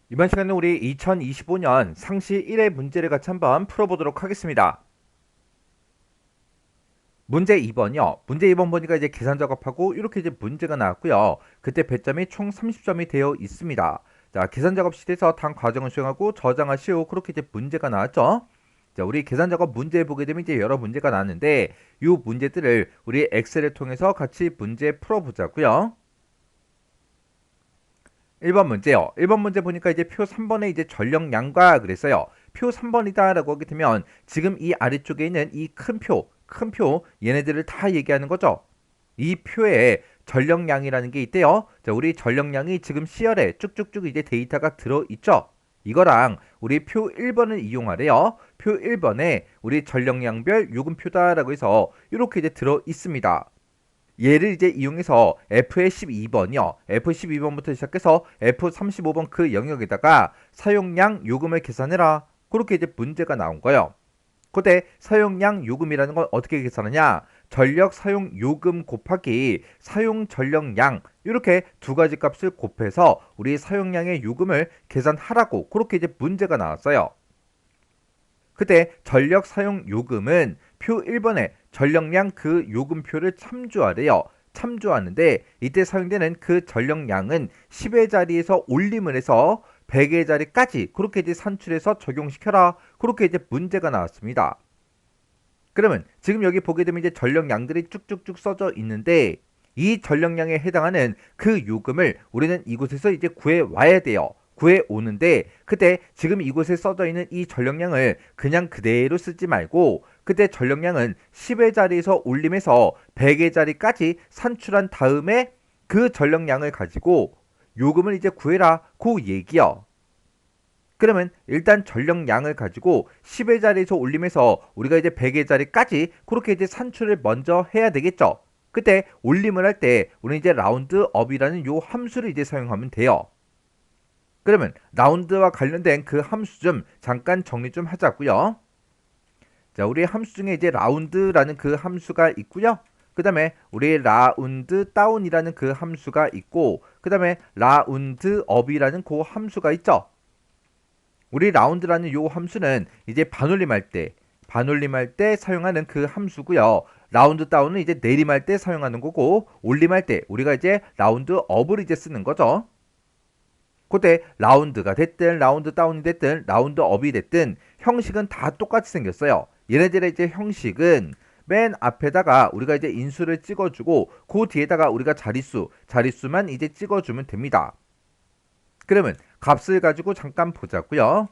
이번 시간에 우리 2025년 상시 1회 문제를 같이 한번 풀어보도록 하겠습니다. 문제 2번이요. 문제 2번 보니까 이제 계산 작업하고 이렇게 이제 문제가 나왔고요. 그때 배점이 총 30점이 되어 있습니다. 자, 계산 작업 시트에서 단 과정을 수행하고 저장하시오. 그렇게 이제 문제가 나왔죠. 자, 우리 계산 작업 문제 보게 되면 이제 여러 문제가 나왔는데 이 문제들을 우리 엑셀을 통해서 같이 문제 풀어보자고요. 1번 문제요. 1번 문제 보니까 이제 표 3번에 이제 전력량과 그랬어요. 표 3번이다라고 하게 되면 지금 이 아래쪽에 있는 이 큰 표 얘네들을 다 얘기하는 거죠. 이 표에 전력량이라는 게 있대요. 자, 우리 전력량이 지금 C열에 쭉쭉쭉 이제 데이터가 들어 있죠. 이거랑 우리 표 1번을 이용하래요. 표 1번에 우리 전력량별 요금표다라고 해서 이렇게 이제 들어 있습니다. 얘를 이제 이용해서 F의 12번이요. F12번부터 시작해서 F35번 그 영역에다가 사용량 요금을 계산해라. 그렇게 이제 문제가 나온 거예요. 그때 사용량 요금이라는 건 어떻게 계산하냐? 전력 사용 요금 곱하기 사용 전력량 이렇게 두 가지 값을 곱해서 우리 사용량의 요금을 계산하라고 그렇게 이제 문제가 나왔어요. 그때 전력 사용 요금은 표 1번에 전력량 그 요금표를 참조하래요. 참조하는데 이때 사용되는 그 전력량은 10의 자리에서 올림을 해서 100의 자리까지 그렇게 이제 산출해서 적용시켜라. 그렇게 이제 문제가 나왔습니다. 그러면 지금 여기 보게 되면 이제 전력량들이 쭉쭉쭉 써져 있는데 이 전력량에 해당하는 그 요금을 우리는 이곳에서 이제 구해 와야 돼요. 구해 오는데 그때 지금 이곳에 써져 있는 이 전력량을 그냥 그대로 쓰지 말고 그때 전력량은 10의 자리에서 올림해서 100의 자리까지 산출한 다음에 그 전력량을 가지고 요금을 이제 구해라 그 얘기요. 그러면 일단 전력량을 가지고 10의 자리에서 올림해서 우리가 이제 100의 자리까지 그렇게 이제 산출을 먼저 해야 되겠죠. 그때 올림을 할 때 우리는 이제 라운드업이라는 요 함수를 이제 사용하면 돼요. 그러면 라운드와 관련된 그 함수 좀 잠깐 정리 좀 하자고요. 자, 우리 함수 중에 이제 라운드라는 그 함수가 있고요. 그 다음에 우리 라운드 다운이라는 그 함수가 있고 그 다음에 라운드 업이라는 그 함수가 있죠. 우리 라운드라는 요 함수는 이제 반올림할 때 사용하는 그 함수고요. 라운드 다운은 이제 내림할 때 사용하는 거고 올림할 때 우리가 이제 라운드 업을 이제 쓰는 거죠. 그때 라운드가 됐든 라운드 다운이 됐든 라운드 업이 됐든 형식은 다 똑같이 생겼어요. 얘네들의 이제 형식은 맨 앞에다가 우리가 이제 인수를 찍어주고 그 뒤에다가 우리가 자릿수만 이제 찍어주면 됩니다. 그러면 값을 가지고 잠깐 보자고요.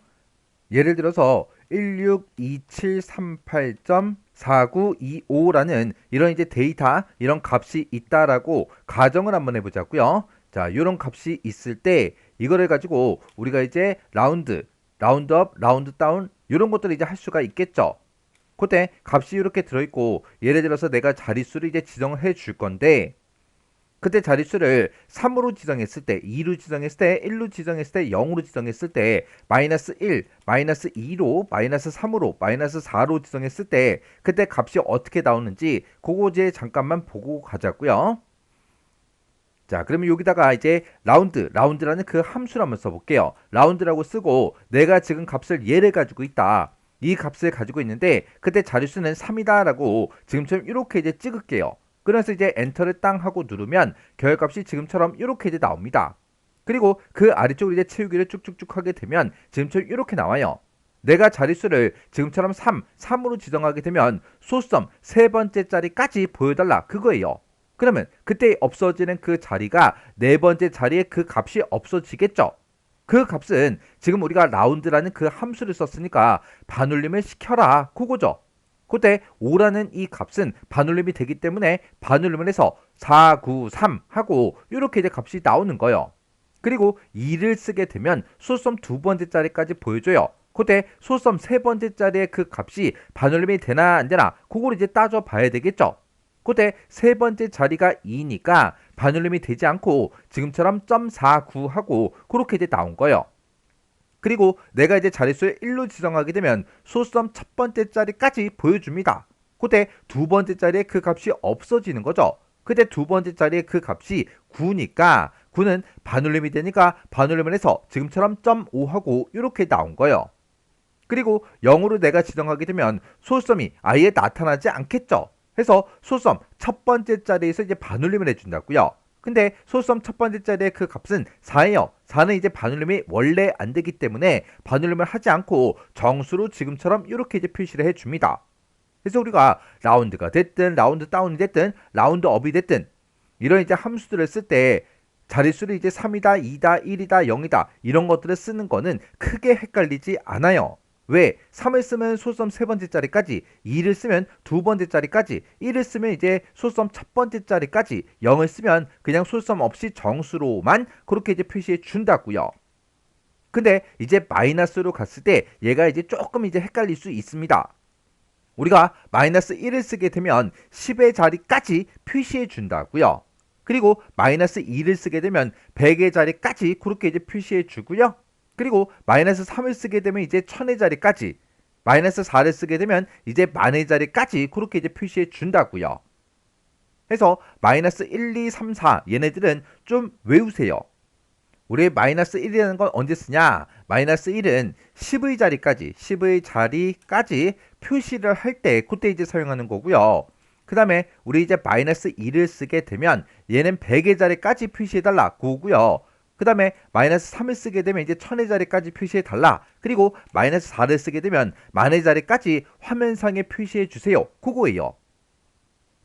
예를 들어서 162738.4925라는 이런 이제 데이터 이런 값이 있다라고 가정을 한번 해보자고요. 자, 이런 값이 있을 때 이거를 가지고 우리가 이제 라운드업, 라운드 다운 이런 것들을 이제 할 수가 있겠죠. 그때 값이 이렇게 들어있고 예를 들어서 내가 자릿수를 이제 지정을 해줄 건데 그때 자릿수를 3으로 지정했을 때, 2로 지정했을 때, 1로 지정했을 때, 0으로 지정했을 때, 마이너스 1, 마이너스 2로, 마이너스 3으로, 마이너스 4로 지정했을 때 그때 값이 어떻게 나오는지 그거 이제 잠깐만 보고 가자고요. 자, 그러면 여기다가 이제 라운드라는 그 함수를 한번 써볼게요. 라운드라고 쓰고 내가 지금 값을 얘를 가지고 있다. 이 값을 가지고 있는데 그때 자릿수는 3이다라고 지금처럼 이렇게 이제 찍을게요. 그래서 이제 엔터를 땅 하고 누르면 결값이 지금처럼 이렇게 이제 나옵니다. 그리고 그 아래쪽으로 이제 채우기를 쭉쭉쭉 하게 되면 지금처럼 이렇게 나와요. 내가 자릿수를 지금처럼 3으로 지정하게 되면 소수점 세 번째 자리까지 보여달라 그거예요. 그러면 그때 없어지는 그 자리가 네 번째 자리에 그 값이 없어지겠죠. 그 값은 지금 우리가 라운드라는 그 함수를 썼으니까 반올림을 시켜라 그거죠. 그때 5라는 이 값은 반올림이 되기 때문에 반올림을 해서 493 하고 이렇게 이제 값이 나오는 거예요. 그리고 2를 쓰게 되면 소수점 두 번째 자리까지 보여줘요. 그때 소수점 세 번째 자리의 그 값이 반올림이 되나 안 되나 그걸 이제 따져 봐야 되겠죠. 그때 세 번째 자리가 2니까 반올림이 되지 않고 지금처럼 0.49하고 그렇게 이제 나온 거예요. 그리고 내가 이제 자릿수를 1로 지정하게 되면 소수점 첫 번째 자리까지 보여줍니다. 그때 두 번째 자리에 그 값이 없어지는 거죠. 그때 두 번째 자리에 그 값이 9니까 9는 반올림이 되니까 반올림을 해서 지금처럼 0.5하고 이렇게 나온 거예요. 그리고 0으로 내가 지정하게 되면 소수점이 아예 나타나지 않겠죠. 해서 소수점 첫 번째 자리에서 이제 반올림을 해준다고요. 근데 소수점 첫 번째 자리의 그 값은 4예요. 4는 이제 반올림이 원래 안 되기 때문에 반올림을 하지 않고 정수로 지금처럼 이렇게 이제 표시를 해줍니다. 그래서 우리가 라운드가 됐든 라운드 다운이 됐든 라운드 업이 됐든 이런 이제 함수들을 쓸 때 자릿수를 이제 3이다, 2다, 1이다, 0이다 이런 것들을 쓰는 거는 크게 헷갈리지 않아요. 왜? 3을 쓰면 소수점 세 번째 자리까지, 2를 쓰면 두 번째 자리까지, 1을 쓰면 이제 소수점 첫 번째 자리까지, 0을 쓰면 그냥 소수점 없이 정수로만 그렇게 이제 표시해 준다고요. 근데 이제 마이너스로 갔을 때 얘가 이제 조금 이제 헷갈릴 수 있습니다. 우리가 마이너스 1을 쓰게 되면 10의 자리까지 표시해 준다고요. 그리고 마이너스 2를 쓰게 되면 100의 자리까지 그렇게 이제 표시해 주고요. 그리고 마이너스 3을 쓰게 되면 이제 1000의 자리까지, 마이너스 4를 쓰게 되면 이제 만의 자리까지 그렇게 이제 표시해 준다고요. 해서 마이너스 1, 2, 3, 4 얘네들은 좀 외우세요. 우리 마이너스 1이라는 건 언제 쓰냐? 마이너스 1은 10의 자리까지 표시를 할 때 그때 이제 사용하는 거고요. 그 다음에 우리 이제 마이너스 2를 쓰게 되면 얘는 100의 자리까지 표시해달라 그거고요. 그 다음에 마이너스 3을 쓰게 되면 이제 1000의 자리까지 표시해달라. 그리고 마이너스 4를 쓰게 되면 만의 자리까지 화면상에 표시해주세요. 그거예요.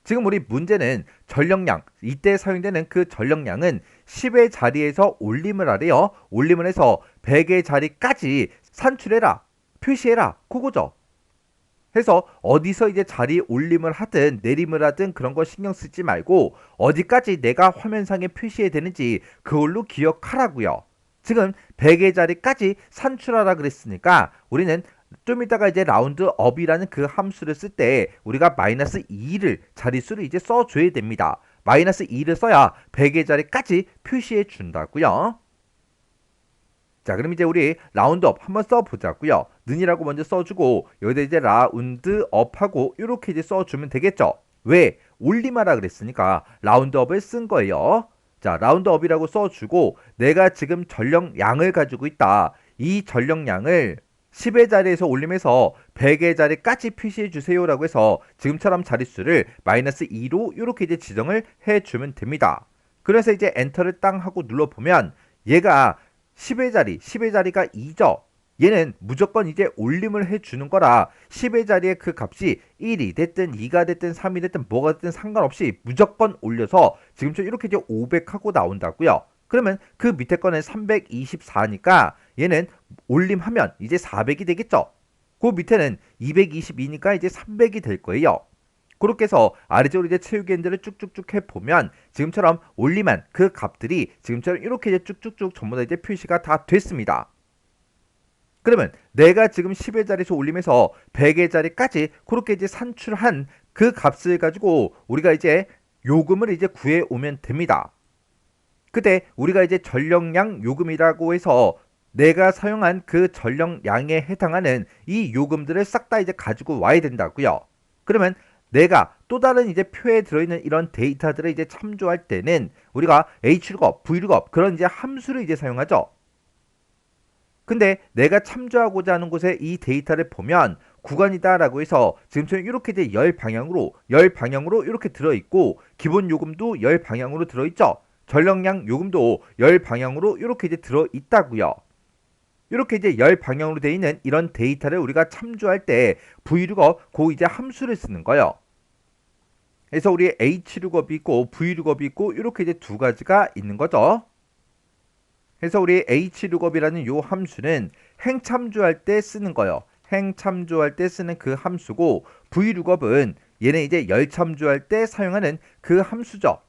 지금 우리 문제는 전력량, 이때 사용되는 그 전력량은 10의 자리에서 올림을 하래요. 올림을 해서 100의 자리까지 산출해라, 표시해라, 그거죠. 해서 어디서 이제 자리 올림을 하든 내림을 하든 그런 거 신경 쓰지 말고 어디까지 내가 화면상에 표시해야 되는지 그걸로 기억하라고요. 지금 100의 자리까지 산출하라 그랬으니까 우리는 좀 이따가 이제 라운드 업이라는 그 함수를 쓸 때 우리가 마이너스 2를 자릿수를 이제 써줘야 됩니다. 마이너스 2를 써야 100의 자리까지 표시해 준다고요. 자, 그럼 이제 우리 라운드업 한번 써보자고요. 는이라고 먼저 써주고 여기다 이제 라운드업하고 이렇게 이제 써주면 되겠죠. 왜? 올림하라 그랬으니까 라운드업을 쓴 거예요. 자, 라운드업이라고 써주고 내가 지금 전력량을 가지고 있다. 이 전력량을 10의 자리에서 올림해서 100의 자리까지 표시해 주세요 라고 해서 지금처럼 자릿수를 마이너스 2로 이렇게 이제 지정을 해주면 됩니다. 그래서 이제 엔터를 땅 하고 눌러보면 얘가 10의 자리가 2죠. 얘는 무조건 이제 올림을 해주는 거라 10의 자리의 그 값이 1이 됐든 2가 됐든 3이 됐든 뭐가 됐든 상관없이 무조건 올려서 지금처럼 이렇게 이제 500하고 나온다고요. 그러면 그 밑에 거는 324니까 얘는 올림하면 이제 400이 되겠죠. 그 밑에는 222니까 이제 300이 될 거예요. 그렇게 해서 아래쪽으로 이제 채우기엔들을 쭉쭉쭉 해보면 지금처럼 올림한 그 값들이 지금처럼 이렇게 이제 쭉쭉쭉 전부 다 이제 표시가 다 됐습니다. 그러면 내가 지금 10의 자리에서 올림해서 100의 자리까지 그렇게 이제 산출한 그 값을 가지고 우리가 이제 요금을 이제 구해 오면 됩니다. 그때 우리가 이제 전력량 요금이라고 해서 내가 사용한 그 전력량에 해당하는 이 요금들을 싹 다 이제 가지고 와야 된다고요. 그러면 내가 또 다른 이제 표에 들어있는 이런 데이터들을 이제 참조할 때는 우리가 hlookup, vlookup 그런 이제 함수를 이제 사용하죠. 근데 내가 참조하고자 하는 곳에 이 데이터를 보면 구간이다라고 해서 지금처럼 이렇게 이제 열 방향으로 이렇게 들어있고 기본 요금도 열 방향으로 들어있죠. 전력량 요금도 열 방향으로 이렇게 이제 들어있다고요. 이렇게 이제 열 방향으로 되어 있는 이런 데이터를 우리가 참조할 때 vlookup 그 이제 함수를 쓰는 거예요. 그래서 우리 hlookup이 있고 vlookup이 있고 이렇게 이제 두 가지가 있는 거죠. 그래서 우리 hlookup이라는 요 함수는 행 참조할 때 쓰는 거예요. 행 참조할 때 쓰는 그 함수고 vlookup은 얘는 이제 열 참조할 때 사용하는 그 함수죠.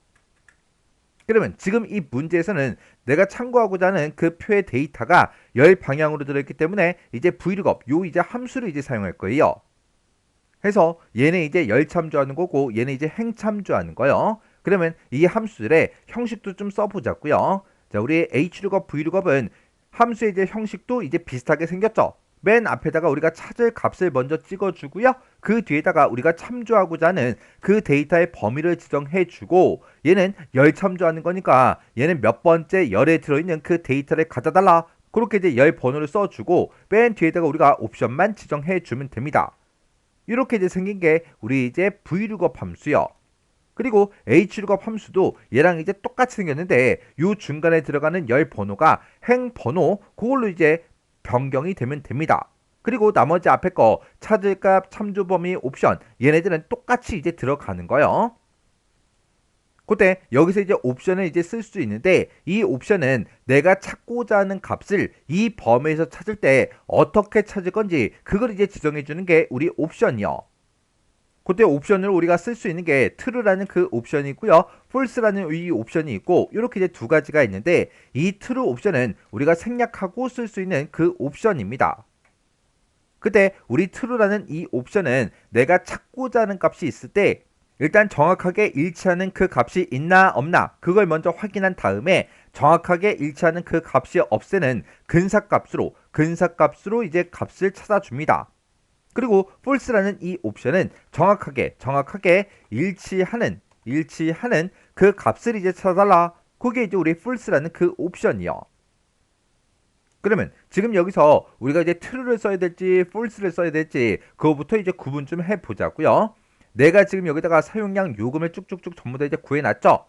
그러면 지금 이 문제에서는 내가 참고하고자 하는 그 표의 데이터가 열 방향으로 들어있기 때문에 이제 vlookup 요 이제 함수를 이제 사용할 거예요. 해서 얘는 이제 열 참조하는 거고 얘는 이제 행 참조하는 거예요. 그러면 이 함수들의 형식도 좀 써보자고요. 자, 우리 hlookup, vlookup은 함수의 이제 형식도 이제 비슷하게 생겼죠. 맨 앞에다가 우리가 찾을 값을 먼저 찍어주고요. 그 뒤에다가 우리가 참조하고자 하는 그 데이터의 범위를 지정해주고 얘는 열 참조하는 거니까 얘는 몇 번째 열에 들어있는 그 데이터를 가져달라. 그렇게 이제 열 번호를 써주고 맨 뒤에다가 우리가 옵션만 지정해주면 됩니다. 이렇게 이제 생긴 게 우리 이제 VLOOKUP 함수요. 그리고 HLOOKUP 함수도 얘랑 이제 똑같이 생겼는데 요 중간에 들어가는 열 번호가 행 번호 그걸로 이제 변경이 되면 됩니다. 그리고 나머지 앞에 거 찾을값, 참조 범위, 옵션 얘네들은 똑같이 이제 들어가는 거예요. 그때 여기서 이제 옵션을 이제 쓸 수 있는데 이 옵션은 내가 찾고자 하는 값을 이 범위에서 찾을 때 어떻게 찾을 건지 그걸 이제 지정해 주는 게 우리 옵션이요. 그때 옵션을 우리가 쓸 수 있는 게 true라는 그 옵션이 있고요. false라는 이 옵션이 있고 이렇게 이제 두 가지가 있는데 이 true 옵션은 우리가 생략하고 쓸 수 있는 그 옵션입니다. 그때 우리 true라는 이 옵션은 내가 찾고자 하는 값이 있을 때 일단 정확하게 일치하는 그 값이 있나 없나 그걸 먼저 확인한 다음에 정확하게 일치하는 그 값이 없애는 근사값으로 이제 값을 찾아줍니다. 그리고 false라는 이 옵션은 정확하게 일치하는 그 값을 이제 찾아달라. 그게 이제 우리 false라는 그 옵션이요. 그러면 지금 여기서 우리가 이제 true를 써야 될지 false를 써야 될지 그거부터 이제 구분 좀 해보자고요. 내가 지금 여기다가 사용량 요금을 쭉쭉쭉 전부 다 이제 구해놨죠.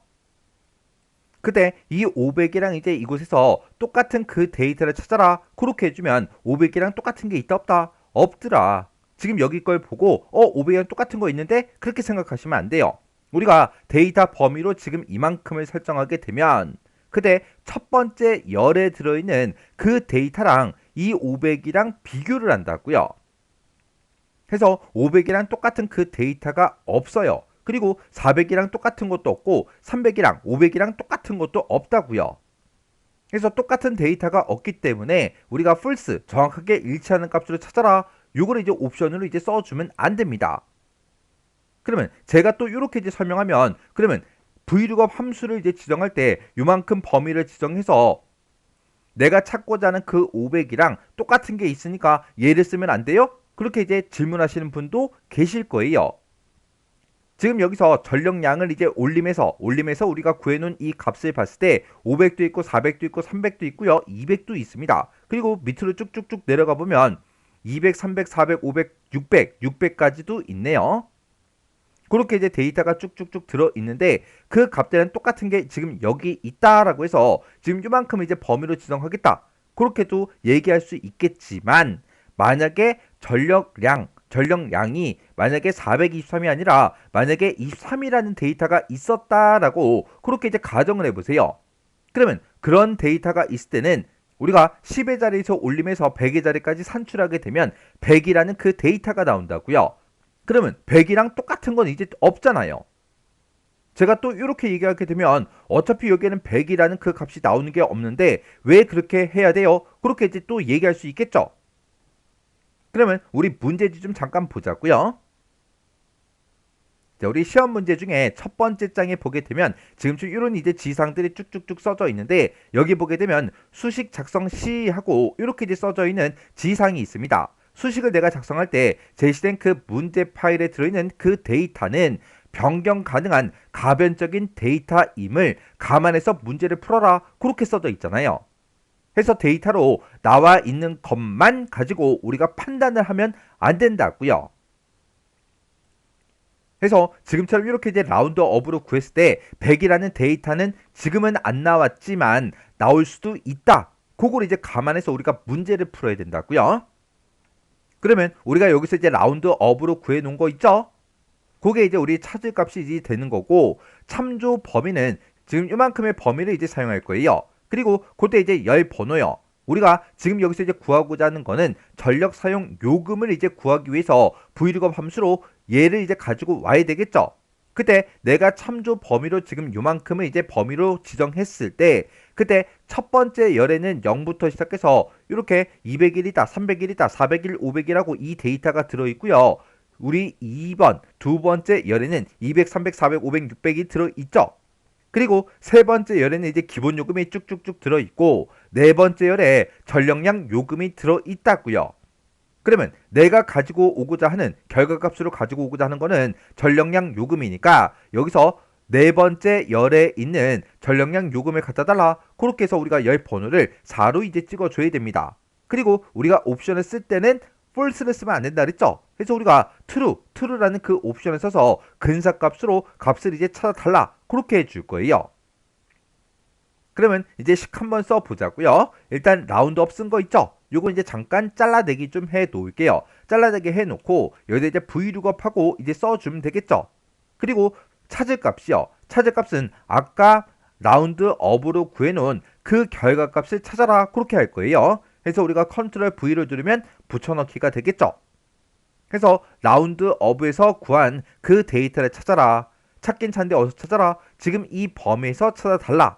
그때 이 500이랑 이제 이곳에서 똑같은 그 데이터를 찾아라. 그렇게 해주면 500이랑 똑같은 게 있다 없다? 없더라. 지금 여기 걸 보고 500이랑 똑같은 거 있는데 그렇게 생각하시면 안 돼요. 우리가 데이터 범위로 지금 이만큼을 설정하게 되면 그때 첫 번째 열에 들어있는 그 데이터랑 이 500이랑 비교를 한다고요. 해서 500이랑 똑같은 그 데이터가 없어요. 그리고 400이랑 똑같은 것도 없고 300이랑 500이랑 똑같은 것도 없다고요. 그래서 똑같은 데이터가 없기 때문에 우리가 false 정확하게 일치하는 값으로 찾아라. 요거를 이제 옵션으로 이제 써주면 안 됩니다. 그러면 제가 또 이렇게 이제 설명하면 그러면 VLOOKUP 함수를 이제 지정할 때 요만큼 범위를 지정해서 내가 찾고자 하는 그 500이랑 똑같은 게 있으니까 얘를 쓰면 안 돼요? 그렇게 이제 질문하시는 분도 계실 거예요. 지금 여기서 전력량을 이제 올림해서 우리가 구해놓은 이 값을 봤을 때 500도 있고 400도 있고 300도 있고요. 200도 있습니다. 그리고 밑으로 쭉쭉쭉 내려가 보면 200, 300, 400, 500, 600까지도 있네요. 그렇게 이제 데이터가 쭉쭉쭉 들어있는데 그 값들은 똑같은 게 지금 여기 있다라고 해서 지금 이만큼 이제 범위로 지정하겠다. 그렇게도 얘기할 수 있겠지만 만약에 전력량이 만약에 423이 아니라 만약에 23이라는 데이터가 있었다라고 그렇게 이제 가정을 해보세요. 그러면 그런 데이터가 있을 때는 우리가 10의 자리에서 올림해서 100의 자리까지 산출하게 되면 100이라는 그 데이터가 나온다고요. 그러면 100이랑 똑같은 건 이제 없잖아요. 제가 또 이렇게 얘기하게 되면 어차피 여기에는 100이라는 그 값이 나오는 게 없는데 왜 그렇게 해야 돼요? 그렇게 이제 또 얘기할 수 있겠죠. 그러면 우리 문제지 좀 잠깐 보자고요. 자, 우리 시험 문제 중에 첫 번째 장에 보게 되면 지금쯤 이런 이제 지상들이 쭉쭉쭉 써져 있는데 여기 보게 되면 수식 작성 시 하고 이렇게 이제 써져 있는 지상이 있습니다. 수식을 내가 작성할 때 제시된 그 문제 파일에 들어있는 그 데이터는 변경 가능한 가변적인 데이터임을 감안해서 문제를 풀어라. 그렇게 써져 있잖아요. 해서 데이터로 나와 있는 것만 가지고 우리가 판단을 하면 안 된다고요. 해서 지금처럼 이렇게 이제 라운드업으로 구했을 때 100이라는 데이터는 지금은 안 나왔지만 나올 수도 있다. 그걸 이제 감안해서 우리가 문제를 풀어야 된다고요. 그러면 우리가 여기서 이제 라운드업으로 구해 놓은 거 있죠? 그게 이제 우리 찾을 값이 이제 되는 거고 참조 범위는 지금 이만큼의 범위를 이제 사용할 거예요. 그리고 그때 이제 열 번호요. 우리가 지금 여기서 이제 구하고자 하는 거는 전력 사용 요금을 이제 구하기 위해서 VLOOKUP 함수로 얘를 이제 가지고 와야 되겠죠. 그때 내가 참조 범위로 지금 요만큼을 이제 범위로 지정했을 때 그때 첫 번째 열에는 0부터 시작해서 이렇게 200일이다, 300일이다, 400일, 500이라고 이 데이터가 들어있고요. 우리 2번, 두 번째 열에는 200, 300, 400, 500, 600이 들어있죠. 그리고 세 번째 열에는 이제 기본 요금이 쭉쭉쭉 들어있고 네 번째 열에 전력량 요금이 들어있다고요. 그러면 내가 가지고 오고자 하는 결과값으로 가지고 오고자 하는 거는 전력량 요금이니까 여기서 네 번째 열에 있는 전력량 요금을 갖다 달라. 그렇게 해서 우리가 열 번호를 4로 이제 찍어줘야 됩니다. 그리고 우리가 옵션을 쓸 때는 false를 쓰면 안 된다 그랬죠? 그래서 우리가 true라는 그 옵션을 써서 근사값으로 값을 이제 찾아달라. 그렇게 해줄 거예요. 그러면 이제 식 한번 써보자고요. 일단 라운드업 쓴 거 있죠? 요거 이제 잠깐 잘라내기 좀 해 놓을게요. 잘라내기 해 놓고 여기다 이제 vlookup하고 이제 써주면 되겠죠? 그리고 찾을 값이요. 찾을 값은 아까 라운드업으로 구해놓은 그 결과값을 찾아라. 그렇게 할 거예요. 그래서 우리가 컨트롤 V를 누르면 붙여넣기가 되겠죠. 그래서 라운드업에서 구한 그 데이터를 찾아라. 찾긴 찾는데 어디서 찾아라. 지금 이 범위에서 찾아달라.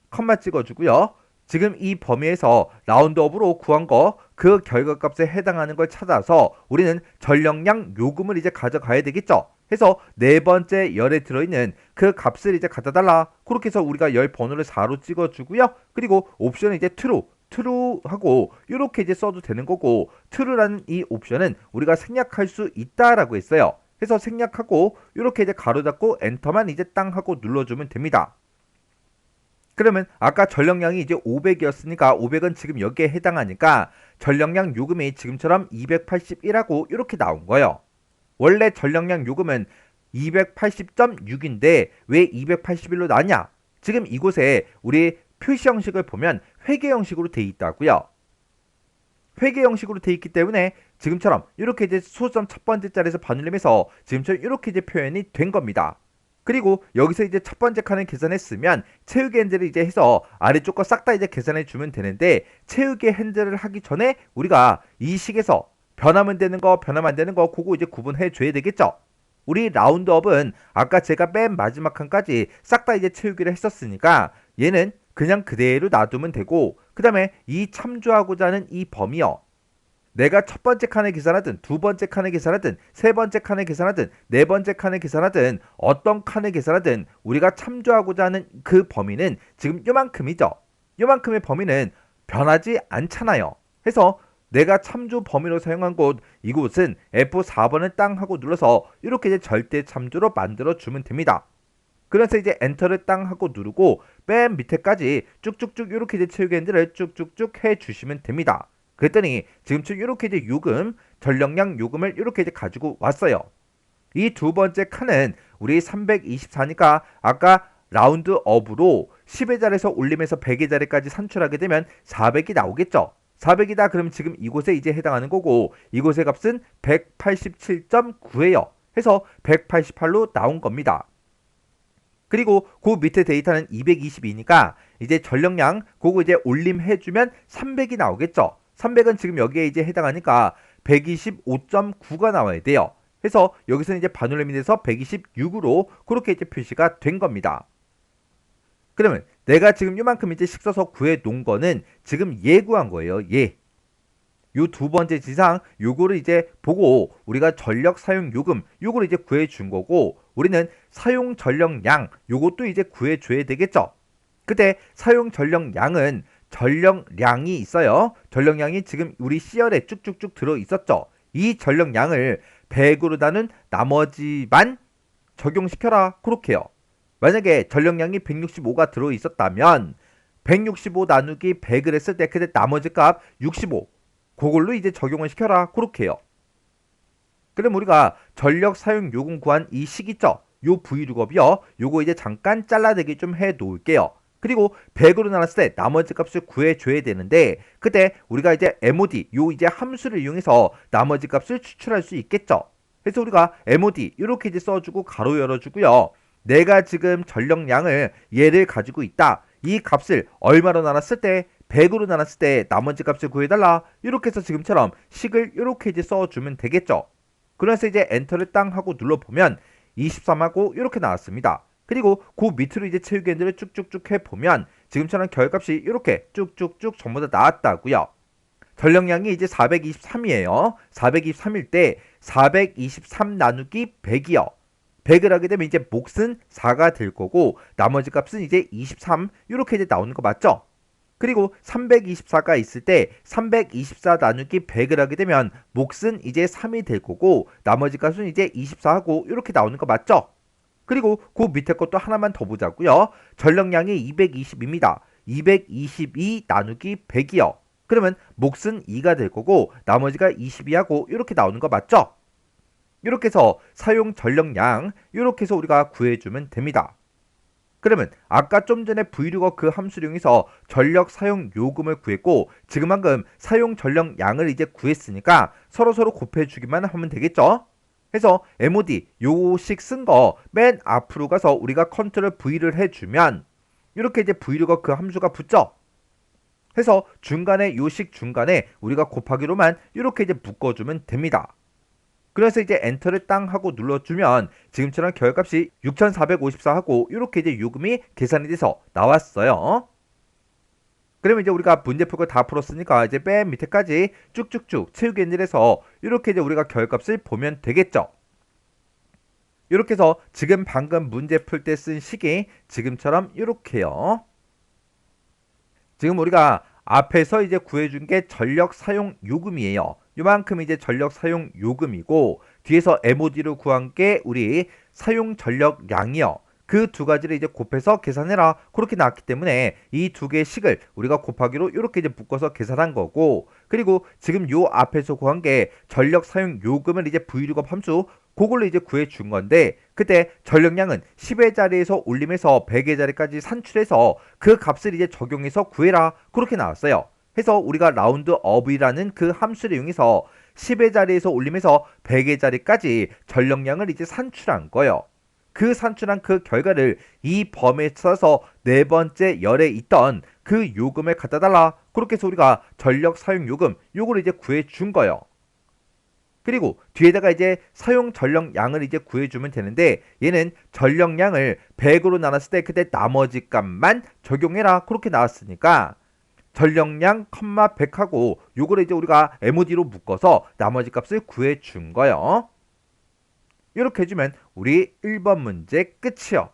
컴마 찍어주고요. 지금 이 범위에서 라운드업으로 구한 거 그 결과값에 해당하는 걸 찾아서 우리는 전력량 요금을 이제 가져가야 되겠죠. 해서 네 번째 열에 들어있는 그 값을 이제 갖다 달라. 그렇게 해서 우리가 열 번호를 4로 찍어주고요. 그리고 옵션은 이제 true하고 이렇게 이제 써도 되는 거고 true라는 이 옵션은 우리가 생략할 수 있다라고 했어요. 그래서 생략하고 이렇게 이제 가로 닫고 엔터만 이제 땅 하고 눌러주면 됩니다. 그러면 아까 전력량이 이제 500이었으니까 500은 지금 여기에 해당하니까 전력량 요금이 지금처럼 281하고 이렇게 나온 거예요. 원래 전력량 요금은 280.6인데 왜 281로 나냐? 지금 이곳에 우리 표시 형식을 보면 회계 형식으로 돼 있다고요. 회계 형식으로 돼 있기 때문에 지금처럼 이렇게 이제 소수점 첫 번째 자리에서 반올림해서 지금처럼 이렇게 이제 표현이 된 겁니다. 그리고 여기서 이제 첫 번째 칸을 계산했으면 채우기 핸들을 이제 해서 아래쪽 거 싹 다 이제 계산해 주면 되는데 채우기 핸들을 하기 전에 우리가 이 식에서 변하면 되는 거, 변하면 안 되는 거 그거 이제 구분해 줘야 되겠죠. 우리 라운드업은 아까 제가 맨 마지막 칸까지 싹 다 이제 채우기를 했었으니까 얘는 그냥 그대로 놔두면 되고 그 다음에 이 참조하고자 하는 이 범위요. 내가 첫 번째 칸을 계산하든 두 번째 칸을 계산하든 세 번째 칸을 계산하든 네 번째 칸을 계산하든 어떤 칸을 계산하든 우리가 참조하고자 하는 그 범위는 지금 요만큼이죠. 요만큼의 범위는 변하지 않잖아요. 해서 내가 참조 범위로 사용한 곳 이곳은 F4번을 땅 하고 눌러서 이렇게 이제 절대 참조로 만들어 주면 됩니다. 그래서 이제 엔터를 땅 하고 누르고 맨 밑에까지 쭉쭉쭉 이렇게 이제 채우기 핸들을 쭉쭉쭉 해 주시면 됩니다. 그랬더니 지금쯤 이렇게 이제 요금, 전력량 요금을 이렇게 이제 가지고 왔어요. 이 두 번째 칸은 우리 324니까 아까 라운드업으로 10의 자리에서 올리면서 100의 자리까지 산출하게 되면 400이 나오겠죠. 400이다 그러면 지금 이곳에 이제 해당하는 거고 이곳의 값은 187.9예요. 해서 188로 나온 겁니다. 그리고 그 밑에 데이터는 222니까 이제 전력량 그거 이제 올림해주면 300이 나오겠죠. 300은 지금 여기에 이제 해당하니까 125.9가 나와야 돼요. 그래서 여기서는 이제 반올림이 돼서 126으로 그렇게 이제 표시가 된 겁니다. 그러면 내가 지금 요만큼 이제 식 써서 구해 놓은 거는 지금 얘 구한 거예요. 얘. 요 두 번째 지상 요거를 이제 보고 우리가 전력 사용 요금 요거를 이제 구해 준 거고 우리는 사용 전력량 요것도 이제 구해 줘야 되겠죠. 그때 사용 전력량은 전력량이 있어요. 전력량이 지금 우리 C열에 쭉쭉쭉 들어 있었죠. 이 전력량을 100으로 나눈 나머지만 적용시켜라. 그렇게요. 만약에 전력량이 165가 들어 있었다면 165 나누기 100을 했을 때 그때 나머지 값 65 그걸로 이제 적용을 시켜라. 그렇게요. 그럼 우리가 전력 사용 요금 구한 이 식 있죠? 요 V룩업이요. 요거 이제 잠깐 잘라내기 좀 해 놓을게요. 그리고 100으로 나눴을 때 나머지 값을 구해줘야 되는데 그때 우리가 이제 MOD 요 이제 함수를 이용해서 나머지 값을 추출할 수 있겠죠. 그래서 우리가 MOD 이렇게 이제 써주고 가로 열어주고요. 내가 지금 전력량을 얘를 가지고 있다. 이 값을 얼마로 나눴을 때 100으로 나눴을 때 나머지 값을 구해달라. 이렇게 해서 지금처럼 식을 이렇게 이제 써주면 되겠죠. 그래서 이제 엔터를 땅 하고 눌러보면 23하고 이렇게 나왔습니다. 그리고 그 밑으로 이제 채우기 핸들을 쭉쭉쭉 해보면 지금처럼 결값이 이렇게 쭉쭉쭉 전부 다 나왔다고요. 전력량이 이제 423이에요. 423일 때 423 나누기 100이요. 100을 하게 되면 이제 몫은 4가 될 거고 나머지 값은 이제 23 이렇게 이제 나오는 거 맞죠? 그리고 324가 있을 때 324 나누기 100을 하게 되면 몫은 이제 3이 될 거고 나머지 값은 이제 24하고 이렇게 나오는 거 맞죠? 그리고 그 밑에 것도 하나만 더 보자고요. 전력량이 220입니다. 222 나누기 100이요. 그러면 몫은 2가 될 거고 나머지가 22하고 이렇게 나오는 거 맞죠? 이렇게 해서 사용 전력량 이렇게 해서 우리가 구해주면 됩니다. 그러면 아까 좀 전에 브이로그 그 함수를 이용해서 전력 사용 요금을 구했고 지금 방금 사용 전력량을 이제 구했으니까 서로서로 곱해주기만 하면 되겠죠? 해서 MOD 요식 쓴 거 맨 앞으로 가서 우리가 컨트롤 V를 해주면 이렇게 이제 브이로그 그 함수가 붙죠? 해서 중간에 요식 중간에 우리가 곱하기로만 이렇게 이제 묶어주면 됩니다. 그래서 이제 엔터를 땅 하고 눌러주면 지금처럼 결값이 6454 하고 이렇게 이제 요금이 계산이 돼서 나왔어요. 그러면 이제 우리가 문제 풀고 다 풀었으니까 이제 맨 밑에까지 쭉쭉쭉 채우기 엔진에서 이렇게 이제 우리가 결값을 보면 되겠죠. 이렇게 해서 지금 방금 문제 풀 때 쓴 식이 지금처럼 이렇게요. 지금 우리가 앞에서 이제 구해준 게 전력 사용 요금이에요. 요만큼 이제 전력 사용 요금이고 뒤에서 MOD로 구한 게 우리 사용 전력량이요. 그 두 가지를 이제 곱해서 계산해라. 그렇게 나왔기 때문에 이 두 개의 식을 우리가 곱하기로 이렇게 이제 묶어서 계산한 거고 그리고 지금 요 앞에서 구한 게 전력 사용 요금을 이제 Vlookup 함수 그걸로 이제 구해준 건데 그때 전력량은 10의 자리에서 올림해서 100의 자리까지 산출해서 그 값을 이제 적용해서 구해라. 그렇게 나왔어요. 해서 우리가 라운드업이라는 그 함수를 이용해서 10의 자리에서 올림해서 100의 자리까지 전력량을 이제 산출한 거예요. 그 산출한 그 결과를 이 범위에 써서 네 번째 열에 있던 그 요금을 갖다 달라. 그렇게 해서 우리가 전력 사용 요금 요거를 이제 구해 준 거예요. 그리고 뒤에다가 이제 사용 전력량을 이제 구해주면 되는데 얘는 전력량을 100으로 나눴을 때 그때 나머지 값만 적용해라. 그렇게 나왔으니까 전력량, 100하고 요거를 이제 우리가 MOD로 묶어서 나머지 값을 구해 준 거예요. 이렇게 해주면 우리 1번 문제 끝이요.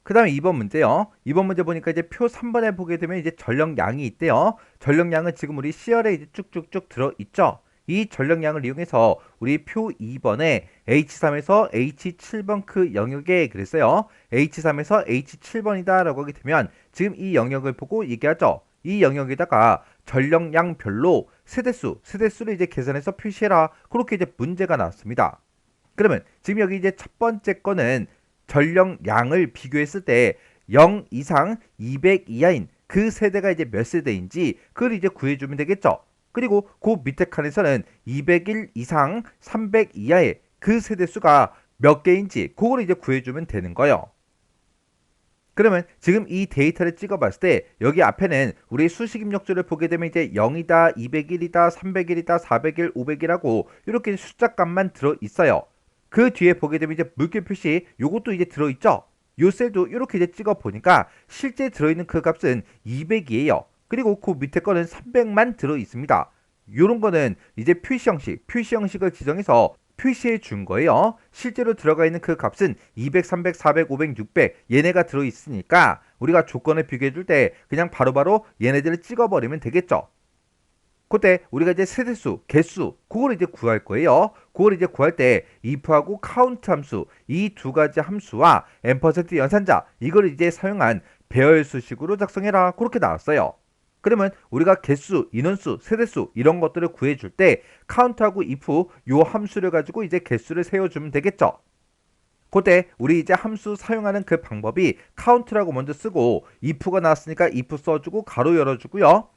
그 다음에 2번 문제요. 2번 문제 보니까 이제 표 3번에 보게 되면 이제 전력량이 있대요. 전력량은 지금 우리 C열에 이제 쭉쭉쭉 들어있죠. 이 전력량을 이용해서 우리 표 2번에 H3에서 H7번 그 영역에 그랬어요. H3에서 H7번이다 라고 하게 되면 지금 이 영역을 보고 얘기하죠. 이 영역에다가 전력량별로 세대수를 이제 계산해서 표시해라. 그렇게 이제 문제가 나왔습니다. 그러면 지금 여기 이제 첫 번째 거는 전력량을 비교했을 때 0 이상 200 이하인 그 세대가 이제 몇 세대인지 그걸 이제 구해주면 되겠죠. 그리고 그 밑에 칸에서는 201 이상 300 이하의 그 세대수가 몇 개인지 그걸 이제 구해주면 되는 거예요. 그러면 지금 이 데이터를 찍어봤을 때 여기 앞에는 우리 수식 입력조를 보게 되면 이제 0이다, 201이다, 301이다, 401, 500이라고 이렇게 숫자 값만 들어있어요. 그 뒤에 보게 되면 이제 물결 표시 요것도 이제 들어있죠. 요 셀도 이렇게 이제 찍어보니까 실제 들어있는 그 값은 200이에요. 그리고 그 밑에 거는 300만 들어있습니다. 요런 거는 이제 표시 형식을 지정해서 표시해 준 거예요. 실제로 들어가 있는 그 값은 200, 300, 400, 500, 600 얘네가 들어있으니까 우리가 조건을 비교해 줄 때 그냥 바로바로 얘네들을 찍어버리면 되겠죠. 그때 우리가 이제 세대수, 개수 그걸 이제 구할 거예요. 그걸 이제 구할 때 if하고 count 함수 이 두 가지 함수와 %, 연산자 이걸 이제 사용한 배열수식으로 작성해라. 그렇게 나왔어요. 그러면 우리가 개수, 인원수, 세대수 이런 것들을 구해줄 때 count하고 if 요 함수를 가지고 이제 개수를 세워주면 되겠죠. 그때 우리 이제 함수 사용하는 그 방법이 count라고 먼저 쓰고 if가 나왔으니까 if 써주고 가로 열어주고요.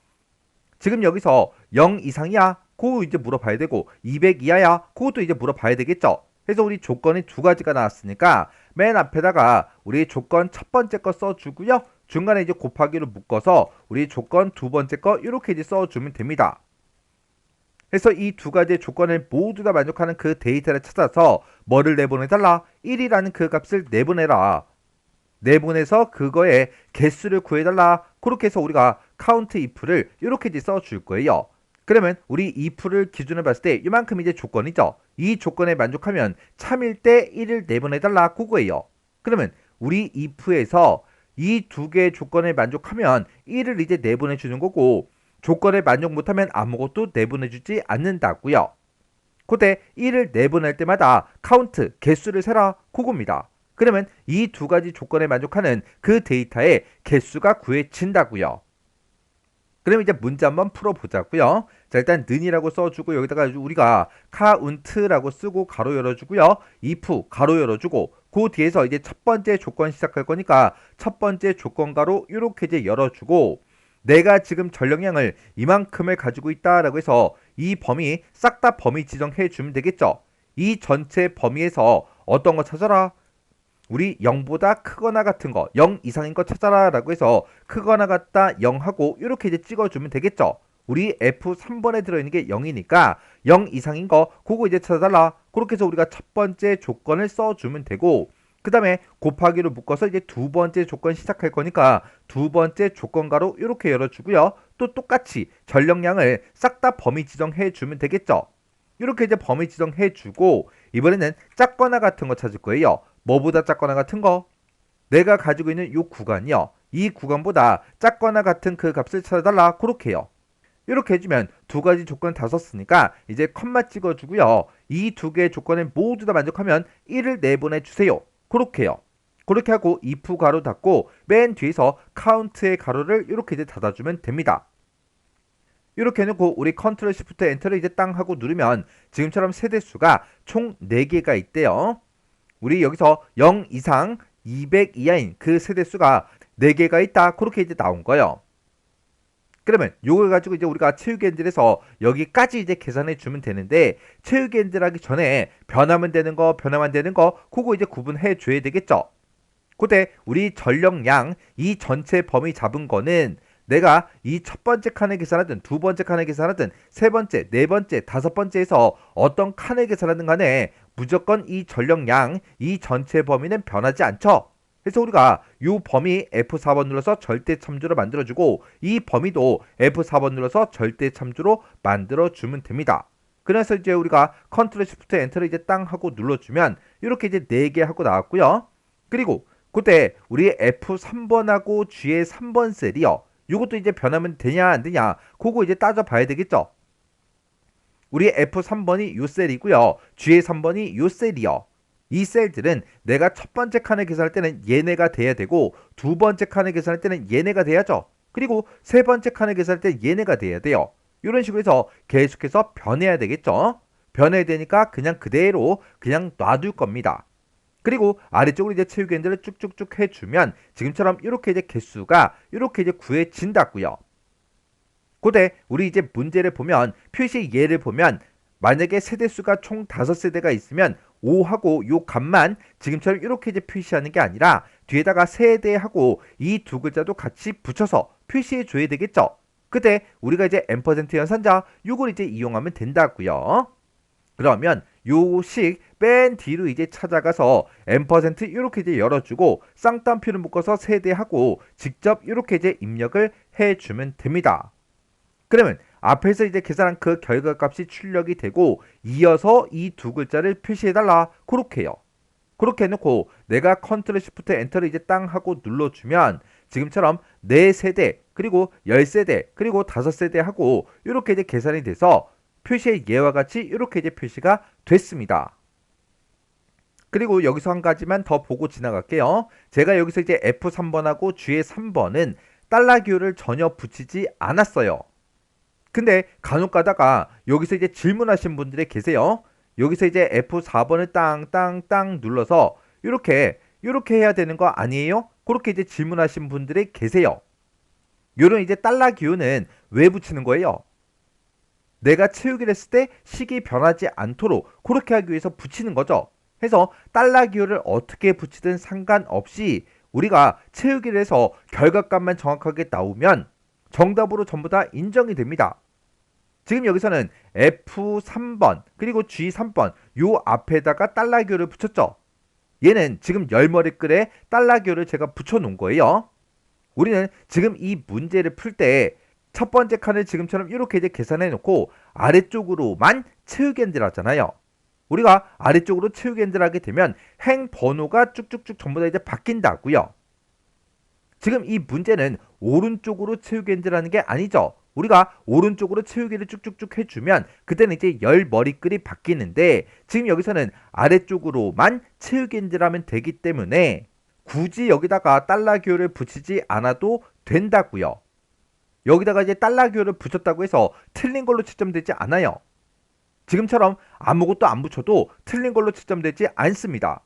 지금 여기서 0 이상이야? 그거 이제 물어봐야 되고 200 이하야? 그것도 이제 물어봐야 되겠죠. 그래서 우리 조건이 두 가지가 나왔으니까 맨 앞에다가 우리 조건 첫 번째 거 써주고요. 중간에 이제 곱하기로 묶어서 우리 조건 두 번째 거 이렇게 이제 써주면 됩니다. 그래서 이 두 가지 조건을 모두 다 만족하는 그 데이터를 찾아서 뭐를 내보내달라? 1이라는 그 값을 내보내라. 내보내서 그거의 개수를 구해달라. 그렇게 해서 우리가 count if를 이렇게 이제 써줄 거예요. 그러면 우리 if를 기준으로 봤을 때 이만큼 이제 조건이죠. 이 조건에 만족하면 참일 때 1을 내보내달라. 그거예요. 그러면 우리 if에서 이 두 개의 조건에 만족하면 1을 이제 내보내 주는 거고, 조건에 만족 못하면 아무것도 내보내 주지 않는다고요. 그때 1을 내보낼 때마다 카운트, 개수를 세라, 그겁니다. 그러면 이 두 가지 조건에 만족하는 그 데이터의 개수가 구해진다고요. 그럼 이제 문제 한번 풀어보자고요. 자, 일단 는이라고 써주고 여기다가 우리가 카운트라고 쓰고 가로 열어주고요. if 가로 열어주고 그 뒤에서 이제 첫 번째 조건 시작할 거니까 첫 번째 조건 가로 이렇게 이제 열어주고, 내가 지금 전력량을 이만큼을 가지고 있다라고 해서 이 범위 싹 다 범위 지정해 주면 되겠죠. 이 전체 범위에서 어떤 거 찾아라? 우리 0보다 크거나 같은 거, 0 이상인 거 찾아라 라고 해서 크거나 같다 0하고 이렇게 이제 찍어주면 되겠죠. 우리 F3번에 들어있는 게 0이니까 0 이상인 거 그거 이제 찾아달라. 그렇게 해서 우리가 첫 번째 조건을 써주면 되고, 그 다음에 곱하기로 묶어서 이제 두 번째 조건 시작할 거니까 두 번째 조건가로 이렇게 열어주고요. 또 똑같이 전력량을 싹 다 범위 지정해 주면 되겠죠. 이렇게 이제 범위 지정해 주고, 이번에는 작거나 같은 거 찾을 거예요. 뭐보다 작거나 같은 거? 내가 가지고 있는 이 구간이요. 이 구간보다 작거나 같은 그 값을 찾아달라. 그렇게 해요. 이렇게 해주면 두 가지 조건 다 썼으니까 이제 컴마 찍어주고요. 이 두 개의 조건에 모두 다 만족하면 1을 내보내주세요. 그렇게 해요. 그렇게 하고 if 가로 닫고 맨 뒤에서 count의 가로를 이렇게 이제 닫아주면 됩니다. 이렇게 해놓고 우리 컨트롤 시프트 엔터를 이제 땅 하고 누르면 지금처럼 세대수가 총 4개가 있대요. 우리 여기서 0 이상 200 이하인 그 세대수가 4개가 있다. 그렇게 이제 나온 거예요. 그러면 요걸 가지고 이제 우리가 채우기엔들에서 여기까지 이제 계산해 주면 되는데, 채우기엔들 하기 전에 변하면 되는 거, 변하면 안 되는 거, 그거 이제 구분해 줘야 되겠죠. 그때 우리 전력량 이 전체 범위 잡은 거는 내가 이 첫 번째 칸을 계산하든 두 번째 칸을 계산하든 세 번째, 네 번째, 다섯 번째에서 어떤 칸을 계산하든 간에 무조건 이 전력량 이 전체 범위는 변하지 않죠. 그래서 우리가 이 범위 F4번 눌러서 절대 참조로 만들어주고 이 범위도 F4번 눌러서 절대 참조로 만들어주면 됩니다. 그래서 이제 우리가 컨트롤 시프트 엔터를 이제 땅 하고 눌러주면 이렇게 이제 4개 하고 나왔고요. 그리고 그때 우리 F3번하고 G의 3번 셀이요. 이것도 이제 변하면 되냐 안 되냐 그거 이제 따져봐야 되겠죠. 우리 F3번이 요 셀이고요. G의 3번이 요 셀이요. 이 셀들은 내가 첫 번째 칸을 계산할 때는 얘네가 돼야 되고 두 번째 칸을 계산할 때는 얘네가 돼야죠. 그리고 세 번째 칸을 계산할 때는 얘네가 돼야 돼요. 이런 식으로 해서 계속해서 변해야 되겠죠. 변해야 되니까 그냥 그대로 그냥 놔둘 겁니다. 그리고 아래쪽으로 이제 채우기엔들을 쭉쭉쭉 해주면 지금처럼 이렇게 이제 개수가 이렇게 이제 구해진다고요. 그때 우리 이제 문제를 보면 표시 예를 보면 만약에 세대수가 총 5세대가 있으면 5하고 요 값만 지금처럼 이렇게 이제 표시하는 게 아니라 뒤에다가 세대하고 이 두 글자도 같이 붙여서 표시해 줘야 되겠죠. 그때 우리가 이제 M% 연산자 요걸 이제 이용하면 된다고요. 그러면 요식 맨 뒤로 이제 찾아가서 M% 이렇게 이제 열어주고 쌍따옴표를 묶어서 세대하고 직접 이렇게 이제 입력을 해주면 됩니다. 그러면 앞에서 이제 계산한 그 결과값이 출력이 되고 이어서 이 두 글자를 표시해달라. 그렇게 해요. 그렇게 해놓고 내가 컨트롤 시프트 엔터를 이제 땅 하고 눌러주면 지금처럼 4세대 그리고 10세대 그리고 5세대 하고 이렇게 이제 계산이 돼서 표시의 예와 같이 이렇게 이제 표시가 됐습니다. 그리고 여기서 한 가지만 더 보고 지나갈게요. 제가 여기서 이제 F3번하고 G의 3번은 달러 기호를 전혀 붙이지 않았어요. 근데 간혹 가다가 여기서 이제 질문하신 분들이 계세요. 여기서 이제 F4번을 땅땅땅 눌러서 이렇게 해야 되는 거 아니에요? 그렇게 이제 질문하신 분들이 계세요. 요런 이제 달러 기호는 왜 붙이는 거예요? 내가 채우기를 했을 때 식이 변하지 않도록 그렇게 하기 위해서 붙이는 거죠. 해서 달러 기호를 어떻게 붙이든 상관없이 우리가 채우기를 해서 결과값만 정확하게 나오면 정답으로 전부 다 인정이 됩니다. 지금 여기서는 F3번 그리고 G3번 요 앞에다가 달러 기호를 붙였죠. 얘는 지금 열머리글에 달러 기호를 제가 붙여놓은 거예요. 우리는 지금 이 문제를 풀 때 첫 번째 칸을 지금처럼 이렇게 이제 계산해 놓고 아래쪽으로만 채우기엔들 하잖아요. 우리가 아래쪽으로 채우기엔들 하게 되면 행 번호가 쭉쭉쭉 전부 다 이제 바뀐다고요. 지금 이 문제는 오른쪽으로 채우기엔드라는 게 아니죠. 우리가 오른쪽으로 채우기를 쭉쭉쭉 해주면 그때는 이제 열 머리글이 바뀌는데 지금 여기서는 아래쪽으로만 채우기엔드라면 되기 때문에 굳이 여기다가 달러 기호를 붙이지 않아도 된다고요. 여기다가 이제 달러 기호를 붙였다고 해서 틀린 걸로 채점되지 않아요. 지금처럼 아무것도 안 붙여도 틀린 걸로 채점되지 않습니다.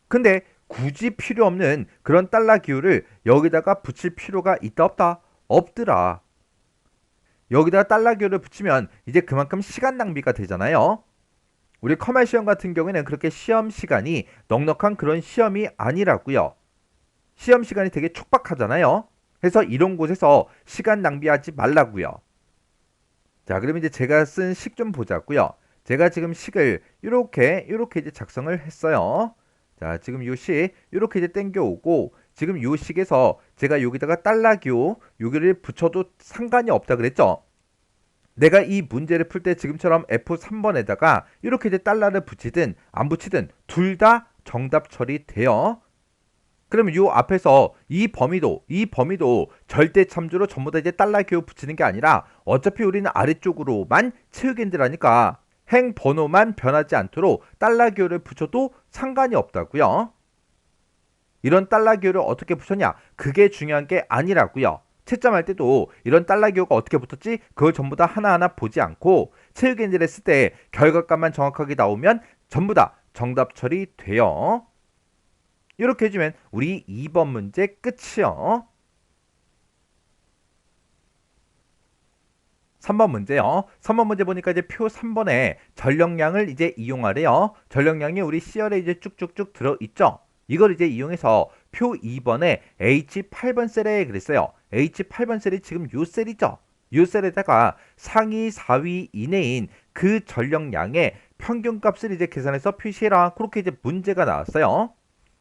근데 굳이 필요 없는 그런 달러 기호를 여기다가 붙일 필요가 있다 없다? 없더라. 여기다가 달러 기호를 붙이면 이제 그만큼 시간 낭비가 되잖아요. 우리 커말 시험 같은 경우에는 그렇게 시험 시간이 넉넉한 그런 시험이 아니라고요. 시험 시간이 되게 촉박하잖아요. 그래서 이런 곳에서 시간 낭비하지 말라고요. 자, 그럼 이제 제가 쓴 식 좀 보자고요. 제가 지금 식을 이렇게 이제 작성을 했어요. 자, 지금 요 식 이렇게 이제 땡겨오고 지금 요 식에서 제가 여기다가 달러 기호 여기를 붙여도 상관이 없다 그랬죠. 내가 이 문제를 풀 때 지금처럼 F3번에다가 이렇게 이제 달러를 붙이든 안 붙이든 둘 다 정답 처리돼요. 그러면 요 앞에서 이 범위도 절대 참조로 전부 다 이제 달러 기호 붙이는 게 아니라 어차피 우리는 아래쪽으로만 채우기인들하니까 행 번호만 변하지 않도록 달러 기호를 붙여도 상관이 없다고요. 이런 달러 기호를 어떻게 붙였냐? 그게 중요한 게 아니라고요. 채점할 때도 이런 달러 기호가 어떻게 붙었지? 그걸 전부 다 하나하나 보지 않고 채우기인들 했을 때 결과값만 정확하게 나오면 전부 다 정답 처리돼요. 이렇게 해주면 우리 2번 문제 끝이요. 3번 문제요. 3번 문제 보니까 이제 표 3번에 전력량을 이제 이용하래요. 전력량이 우리 C열에 이제 쭉쭉쭉 들어있죠. 이걸 이제 이용해서 표 2번에 H8번 셀에 그랬어요. H8번 셀이 지금 요 셀이죠. 요 셀에다가 상위 4위 이내인 그 전력량의 평균값을 이제 계산해서 표시해라. 그렇게 이제 문제가 나왔어요.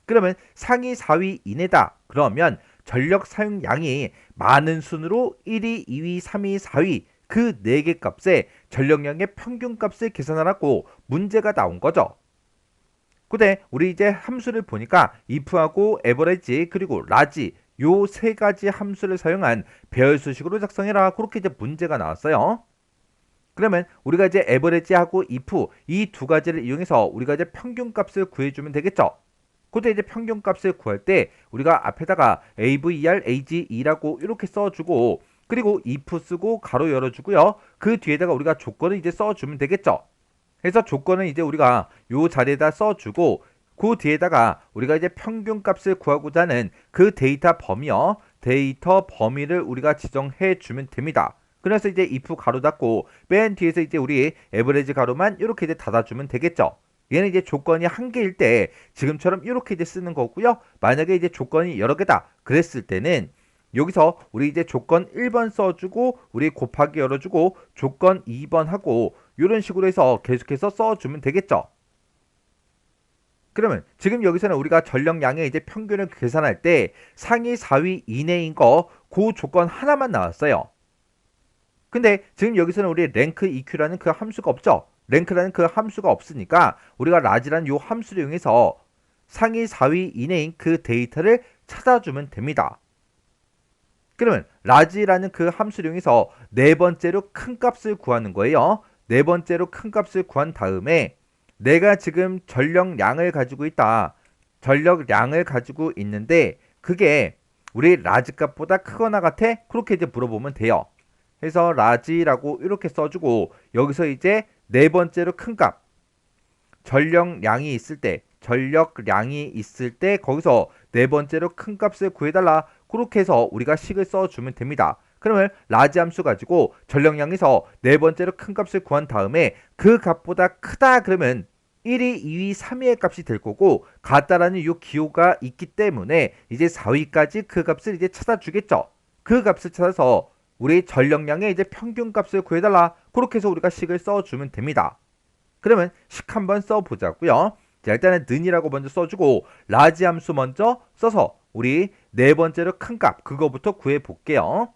그러면 상위 4위 이내다. 그러면 전력 사용량이 많은 순으로 1위, 2위, 3위, 4위 그 4개 값에 전력량의 평균값을 계산하라고 문제가 나온 거죠. 근데 우리 이제 함수를 보니까 if하고 average 그리고 large 요 세 가지 함수를 사용한 배열수식으로 작성해라. 그렇게 이제 문제가 나왔어요. 그러면 우리가 이제 average하고 if 이 두 가지를 이용해서 우리가 이제 평균값을 구해주면 되겠죠. 그때 이제 평균값을 구할 때 우리가 앞에다가 AVR, AGE라고 이렇게 써주고 그리고 if 쓰고 가로 열어주고요. 그 뒤에다가 우리가 조건을 이제 써주면 되겠죠. 그래서 조건은 이제 우리가 요 자리에다 써주고 그 뒤에다가 우리가 이제 평균값을 구하고자 하는 그 데이터 범위요. 데이터 범위를 우리가 지정해 주면 됩니다. 그래서 이제 if 가로 닫고 맨 뒤에서 이제 우리 average 가로만 이렇게 이제 닫아주면 되겠죠. 얘는 이제 조건이 한 개일 때 지금처럼 이렇게 이제 쓰는 거고요. 만약에 이제 조건이 여러 개다 그랬을 때는 여기서 우리 이제 조건 1번 써주고 우리 곱하기 열어주고 조건 2번 하고 이런 식으로 해서 계속해서 써주면 되겠죠. 그러면 지금 여기서는 우리가 전력량의 이제 평균을 계산할 때 상위 4위 이내인 거 그 조건 하나만 나왔어요. 근데 지금 여기서는 우리 랭크 EQ라는 그 함수가 없죠. 랭크라는 그 함수가 없으니까 우리가 라지라는 요 함수를 이용해서 상위 4위 이내인 그 데이터를 찾아주면 됩니다. 그러면 라지라는 그 함수를 이용해서 네 번째로 큰 값을 구하는 거예요. 네 번째로 큰 값을 구한 다음에 내가 지금 전력량을 가지고 있다. 전력량을 가지고 있는데 그게 우리 라지 값보다 크거나 같아? 그렇게 이제 물어보면 돼요. 그래서 라지라고 이렇게 써주고 여기서 이제 네 번째로 큰 값 전력량이 있을 때 거기서 네 번째로 큰 값을 구해달라. 그렇게 해서 우리가 식을 써주면 됩니다. 그러면 라지 함수 가지고 전력량에서 네 번째로 큰 값을 구한 다음에 그 값보다 크다 그러면 1위, 2위, 3위의 값이 될 거고 같다라는 이 기호가 있기 때문에 이제 4위까지 그 값을 이제 찾아주겠죠. 그 값을 찾아서 우리 전력량의 이제 평균값을 구해달라. 그렇게 해서 우리가 식을 써주면 됩니다. 그러면 식 한번 써보자고요. 자, 일단은 는이라고 먼저 써주고 라지 함수 먼저 써서 우리 네 번째로 큰 값 그거부터 구해볼게요.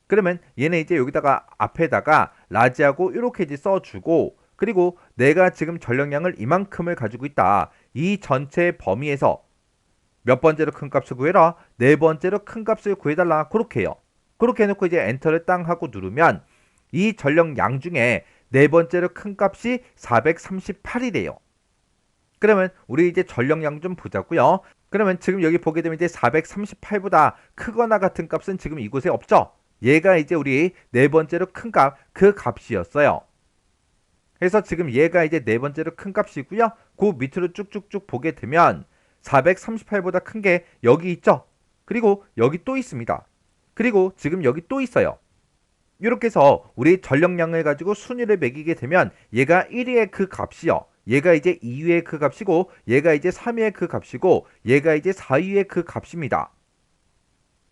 그러면 얘는 이제 여기다가 앞에다가 라지하고 이렇게 이제 써주고 그리고 내가 지금 전력량을 이만큼을 가지고 있다. 이 전체 범위에서 몇 번째로 큰 값을 구해라? 네 번째로 큰 값을 구해달라. 그렇게 해요. 그렇게 해놓고 이제 엔터를 땅 하고 누르면 이 전력량 중에 네 번째로 큰 값이 438이래요. 그러면 우리 이제 전력량 좀 보자고요. 그러면 지금 여기 보게 되면 이제 438보다 크거나 같은 값은 지금 이곳에 없죠. 얘가 이제 우리 네 번째로 큰 값, 그 값이었어요. 그래서 지금 얘가 이제 네 번째로 큰 값이고요. 그 밑으로 쭉쭉쭉 보게 되면 438보다 큰 게 여기 있죠. 그리고 여기 또 있습니다. 그리고 지금 여기 또 있어요. 이렇게 해서 우리 전력량을 가지고 순위를 매기게 되면 얘가 1위의 그 값이요. 얘가 이제 2위의 그 값이고 얘가 이제 3위의 그 값이고 얘가 이제 4위의 그 값입니다.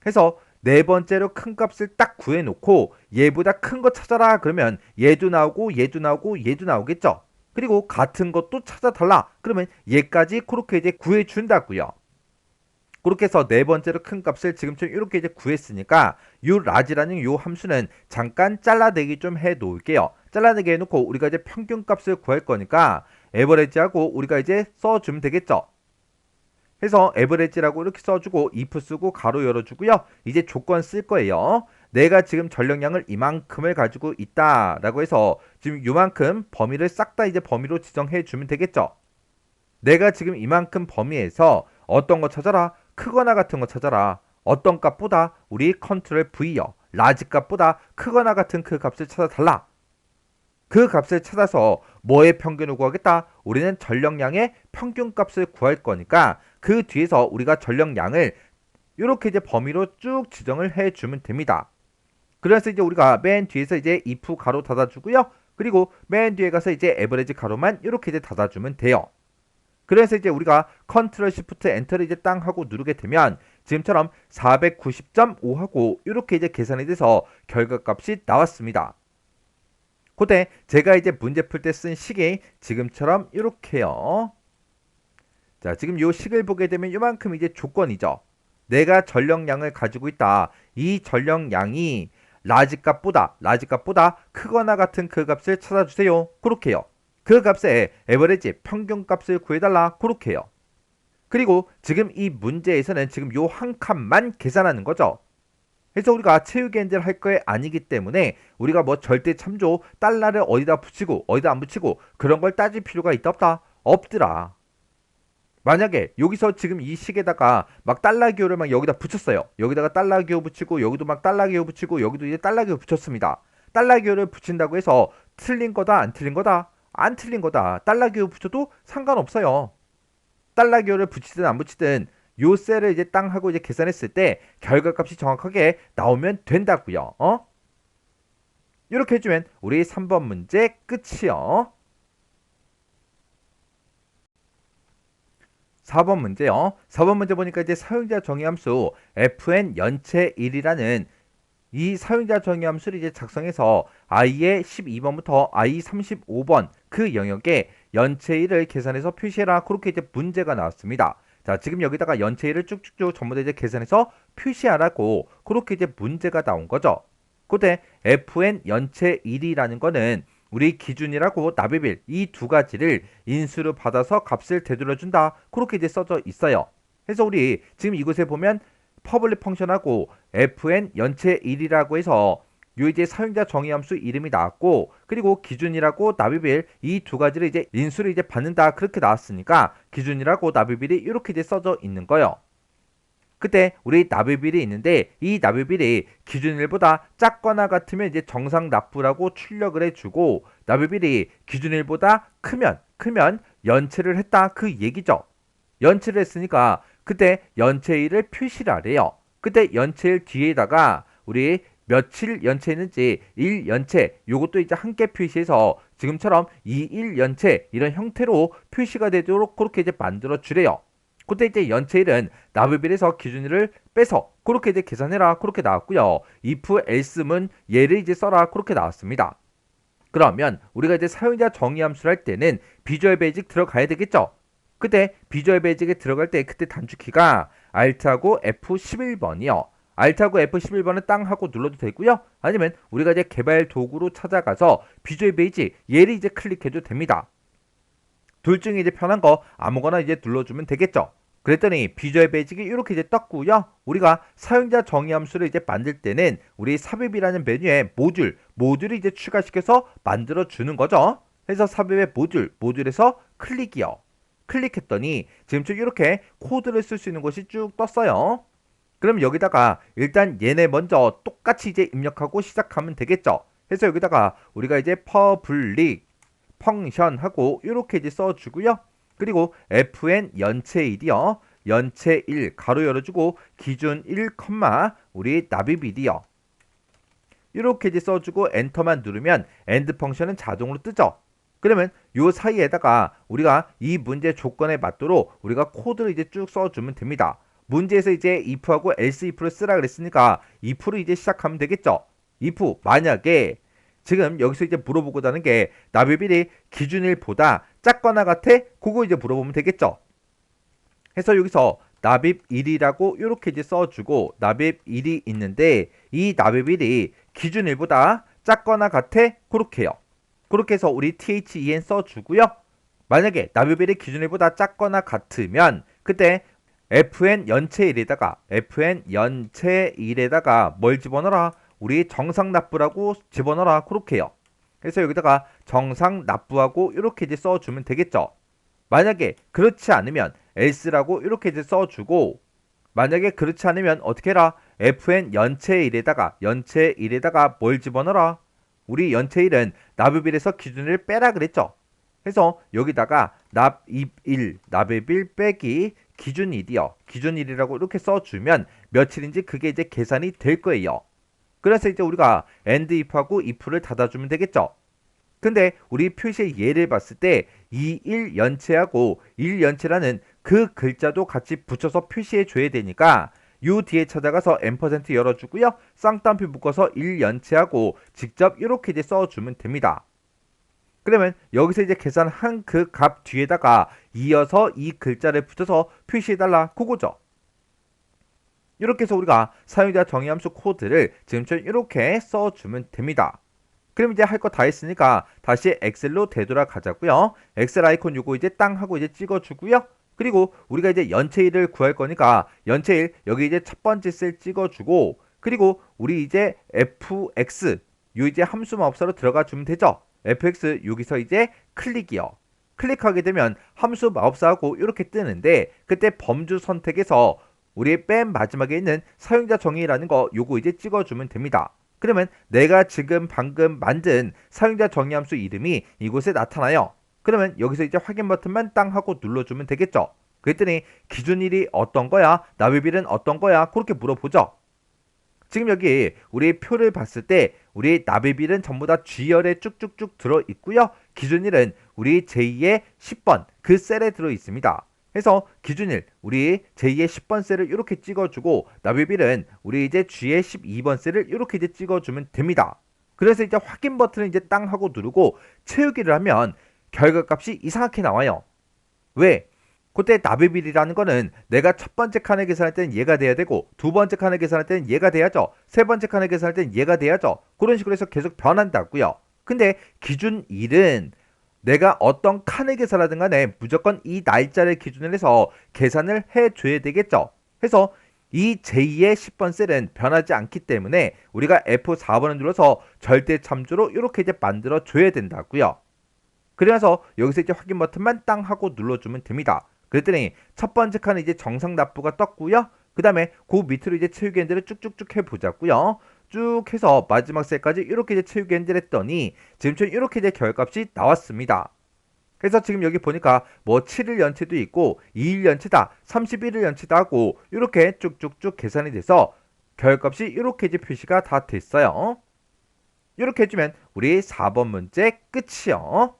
그래서 네 번째로 큰 값을 딱 구해놓고 얘보다 큰 거 찾아라 그러면 얘도 나오고 얘도 나오고 얘도 나오겠죠. 그리고 같은 것도 찾아달라 그러면 얘까지 그렇게 이제 구해준다고요. 그렇게 해서 네 번째로 큰 값을 지금처럼 이렇게 이제 구했으니까 요 라지라는 요 함수는 잠깐 잘라내기 좀 해 놓을게요. 잘라내기 해놓고 우리가 이제 평균 값을 구할 거니까 에버리지하고 우리가 이제 써주면 되겠죠. 해서 에버리지라고 이렇게 써주고 if 쓰고 가로 열어주고요. 이제 조건 쓸 거예요. 내가 지금 전력량을 이만큼을 가지고 있다라고 해서 지금 요만큼 범위를 싹 다 이제 범위로 지정해 주면 되겠죠. 내가 지금 이만큼 범위에서 어떤 거 찾아라? 크거나 같은 거 찾아라. 어떤 값보다 우리 컨트롤 V요. 라지 값보다 크거나 같은 그 값을 찾아달라. 그 값을 찾아서 뭐의 평균을 구하겠다? 우리는 전력량의 평균 값을 구할 거니까 그 뒤에서 우리가 전력량을 이렇게 이제 범위로 쭉 지정을 해주면 됩니다. 그래서 이제 우리가 맨 뒤에서 이제 if 가로 닫아주고요. 그리고 맨 뒤에 가서 이제 에버리지 가로만 이렇게 이제 닫아주면 돼요. 그래서 이제 우리가 컨트롤 시프트 엔터를 이제 땅 하고 누르게 되면 지금처럼 490.5하고 이렇게 이제 계산이 돼서 결과값이 나왔습니다. 그때 제가 이제 문제 풀 때 쓴 식이 지금처럼 이렇게요. 자, 지금 요 식을 보게 되면 요만큼 이제 조건이죠. 내가 전력량을 가지고 있다. 이 전력량이 라지 값보다 크거나 같은 그 값을 찾아주세요. 그렇게요. 그 값의 에버리지 평균 값을 구해달라. 그렇게 해요. 그리고 지금 이 문제에서는 지금 요 한 칸만 계산하는 거죠. 그래서 우리가 체육엔젤 할 거에 아니기 때문에 우리가 뭐 절대 참조 달러를 어디다 붙이고 어디다 안 붙이고 그런 걸 따질 필요가 있다 없다? 없더라. 만약에 여기서 지금 이 식에다가 막 달러 기호를 막 여기다 붙였어요. 여기다가 달러 기호 붙이고 여기도 막 달러 기호 붙이고 여기도 이제 달러 기호 붙였습니다. 달러 기호를 붙인다고 해서 틀린 거다 안 틀린 거다? 안 틀린 거다. 달러 기호 붙여도 상관없어요. 달러 기호를 붙이든 안 붙이든 요 셀을 이제 땅 하고 이제 계산했을 때 결과값이 정확하게 나오면 된다고요. 이렇게 해주면 우리 3번 문제 끝이요. 4번 문제요. 4번 문제 보니까 이제 사용자 정의함수 fn 연체 1이라는 이 사용자 정의함수를 이제 작성해서 i의 12번부터 i 35번 그 영역에 연체 1을 계산해서 표시해라. 그렇게 이제 문제가 나왔습니다. 자, 지금 여기다가 연체 1을 쭉쭉쭉 전부 다 이제 계산해서 표시하라고 그렇게 이제 문제가 나온 거죠. 그때 fn 연체 1이라는 거는 우리 기준이라고 납입일 이 두 가지를 인수로 받아서 값을 되돌려준다. 그렇게 이제 써져 있어요. 그래서 우리 지금 이곳에 보면 퍼블릭 펑션하고 fn 연체 1이라고 해서 요 이제 사용자 정의함수 이름이 나왔고 그리고 기준이라고 납입일 이 두 가지를 이제 인수를 이제 받는다 그렇게 나왔으니까 기준이라고 납입일이 이렇게 이제 써져 있는 거예요. 그때 우리 납입일이 있는데 이 납입일이 기준일보다 작거나 같으면 이제 정상 납부라고 출력을 해주고 납입일이 기준일보다 크면 연체를 했다 그 얘기죠. 연체를 했으니까 그때 연체일을 표시를 하래요. 그때 연체일 뒤에다가 우리 며칠 연체했는지 1연체 요것도 이제 함께 표시해서 지금처럼 2.1연체 이런 형태로 표시가 되도록 그렇게 이제 만들어 주래요. 그때 이제 연체일은 납입일에서 기준일을 빼서 그렇게 이제 계산해라 그렇게 나왔고요. if else문 얘를 이제 써라 그렇게 나왔습니다. 그러면 우리가 이제 사용자 정의함수를 할 때는 비주얼 베이직 들어가야 되겠죠. 그때 비주얼 베이직에 들어갈 때 그때 단축키가 Alt하고 F11번이요. Alt하고 F11번을 땅 하고 눌러도 되고요. 아니면 우리가 이제 개발 도구로 찾아가서 비주얼 베이직 얘를 이제 클릭해도 됩니다. 둘 중에 이제 편한 거 아무거나 이제 눌러주면 되겠죠. 그랬더니 비주얼 베이직이 이렇게 이제 떴고요. 우리가 사용자 정의 함수를 이제 만들 때는 우리 삽입이라는 메뉴에 모듈을 이제 추가시켜서 만들어 주는 거죠. 그래서 삽입의 모듈에서 클릭이요. 클릭했더니 지금처럼 이렇게 코드를 쓸 수 있는 것이 쭉 떴어요. 그럼 여기다가 일단 얘네 먼저 똑같이 이제 입력하고 시작하면 되겠죠. 그래서 여기다가 우리가 이제 퍼블릭 펑션 하고 이렇게 이제 써주고요. 그리고 fn 연체1이요. 연체1 가로 열어주고 기준 1, 우리 납입이디요. 이렇게 이제 써주고 엔터만 누르면 엔드 펑션은 자동으로 뜨죠. 그러면 요 사이에다가 우리가 이 문제 조건에 맞도록 우리가 코드를 이제 쭉 써주면 됩니다. 문제에서 이제 if하고 else if를 쓰라 그랬으니까 if를 이제 시작하면 되겠죠. if 만약에 지금 여기서 이제 물어보고자 하는 게 납입일이 기준일보다 작거나 같아? 그거 이제 물어보면 되겠죠. 해서 여기서 납입일이라고 이렇게 이제 써주고 납입일이 있는데 이 납입일이 기준일보다 작거나 같아? 그렇게 해요. 그렇게 해서 우리 then 써주고요. 만약에 납입일이 기준일보다 작거나 같으면 그때 fn 연체1에다가 뭘 집어넣어라? 우리 정상납부라고 집어넣어라. 그렇게 해요. 그래서 여기다가 정상납부하고 이렇게 이제 써주면 되겠죠. 만약에 그렇지 않으면 else라고 이렇게 이제 써주고 만약에 그렇지 않으면 어떻게 해라? fn 연체1에다가 뭘 집어넣어라? 우리 연체1은 납입일에서 기준을 빼라 그랬죠. 그래서 여기다가 납입일 빼기 기준일이요. 기준일이라고 이렇게 써주면 며칠인지 그게 이제 계산이 될 거예요. 그래서 이제 우리가 end if하고 if를 닫아주면 되겠죠. 근데 우리 표시의 예를 봤을 때 2일 연체하고 1 연체라는 그 글자도 같이 붙여서 표시해 줘야 되니까 요 뒤에 찾아가서 앰퍼센트 열어주고요. 쌍따옴표 묶어서 1 연체하고 직접 이렇게 이제 써주면 됩니다. 그러면 여기서 이제 계산한 그 값 뒤에다가 이어서 이 글자를 붙여서 표시해달라 그거죠. 이렇게 해서 우리가 사용자 정의함수 코드를 지금처럼 이렇게 써주면 됩니다. 그럼 이제 할 거 다 했으니까 다시 엑셀로 되돌아가자고요. 엑셀 아이콘 요거 이제 땅 하고 이제 찍어주고요. 그리고 우리가 이제 연체일을 구할 거니까 연체일 여기 이제 첫 번째 셀 찍어주고 그리고 우리 이제 fx 요 이제 함수 마법사로 들어가 주면 되죠. fx 여기서 이제 클릭이요. 클릭하게 되면 함수 마법사하고 이렇게 뜨는데 그때 범주 선택에서 우리 맨 마지막에 있는 사용자 정의라는 거 요거 이제 찍어주면 됩니다. 그러면 내가 지금 방금 만든 사용자 정의 함수 이름이 이곳에 나타나요. 그러면 여기서 이제 확인 버튼만 땅 하고 눌러주면 되겠죠. 그랬더니 기준일이 어떤 거야? 납입일은 어떤 거야? 그렇게 물어보죠. 지금 여기 우리 표를 봤을 때 우리 납입일은 전부 다 G열에 쭉쭉쭉 들어있고요. 기준일은 우리 제2의 10번 그 셀에 들어있습니다. 그래서 기준일 우리 제2의 10번 셀을 이렇게 찍어주고 납입일은 우리 이제 G의 12번 셀을 이렇게 이제 찍어주면 됩니다. 그래서 이제 확인 버튼을 이제 땅 하고 누르고 채우기를 하면 결과값이 이상하게 나와요. 왜? 그때 납입일이라는 거는 내가 첫 번째 칸을 계산할 때는 얘가 돼야 되고 두 번째 칸을 계산할 때는 얘가 돼야죠. 세 번째 칸을 계산할 때는 얘가 돼야죠. 그런 식으로 해서 계속 변한다고요. 근데 기준일은 내가 어떤 칸을 계산하든 간에 무조건 이 날짜를 기준으로 해서 계산을 해줘야 되겠죠. 그래서 이 제2의 10번 셀은 변하지 않기 때문에 우리가 F4번을 눌러서 절대 참조로 이렇게 이제 만들어 줘야 된다고요. 그래서 여기서 이제 확인 버튼만 땅 하고 눌러주면 됩니다. 그랬더니 첫 번째 칸은 이제 정상 납부가 떴고요. 그 다음에 그 밑으로 이제 채우기 핸들을 쭉쭉쭉 해보자고요. 쭉 해서 마지막 셀까지 이렇게 이제 채우기 핸들 했더니 지금처럼 이렇게 이제 결값이 나왔습니다. 그래서 지금 여기 보니까 뭐 7일 연체도 있고 2일 연체다 31일 연체다 하고 이렇게 쭉쭉쭉 계산이 돼서 결값이 이렇게 이제 표시가 다 됐어요. 이렇게 해주면 우리 4번 문제 끝이요.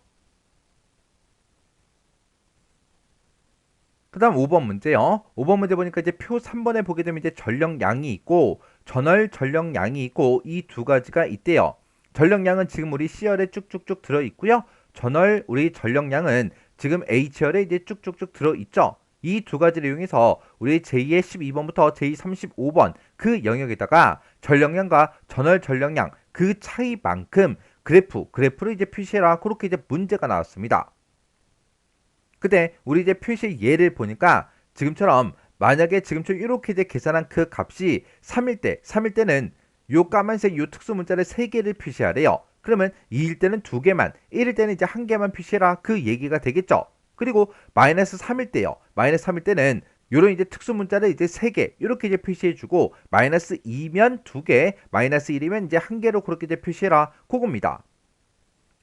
그 다음 5번 문제요. 5번 문제 보니까 이제 표 3번에 보게 되면 이제 전력량이 있고 전력량이 있고 이 두 가지가 있대요. 전력량은 지금 우리 C열에 쭉쭉쭉 들어있고요. 우리 전력량은 지금 H열에 이제 쭉쭉쭉 들어있죠. 이 두 가지를 이용해서 우리 제2의 12번부터 제2 35번 그 영역에다가 전력량과 전력량 그 차이만큼 그래프를 이제 표시해라. 그렇게 이제 문제가 나왔습니다. 근데 우리 이제 표시 예를 보니까 지금처럼 만약에 지금처럼 이렇게 이제 계산한 그 값이 3일 때는 요 까만색 요 특수 문자를 3개를 표시하래요. 그러면 2일 때는 2개만, 1일 때는 이제 1개만 표시해라. 그 얘기가 되겠죠. 그리고 마이너스 3일 때요. 마이너스 3일 때는 요런 이제 특수 문자를 이제 3개 이렇게 이제 표시해주고 마이너스 2면 2개, 마이너스 1이면 이제 1개로 그렇게 이제 표시해라. 그겁니다.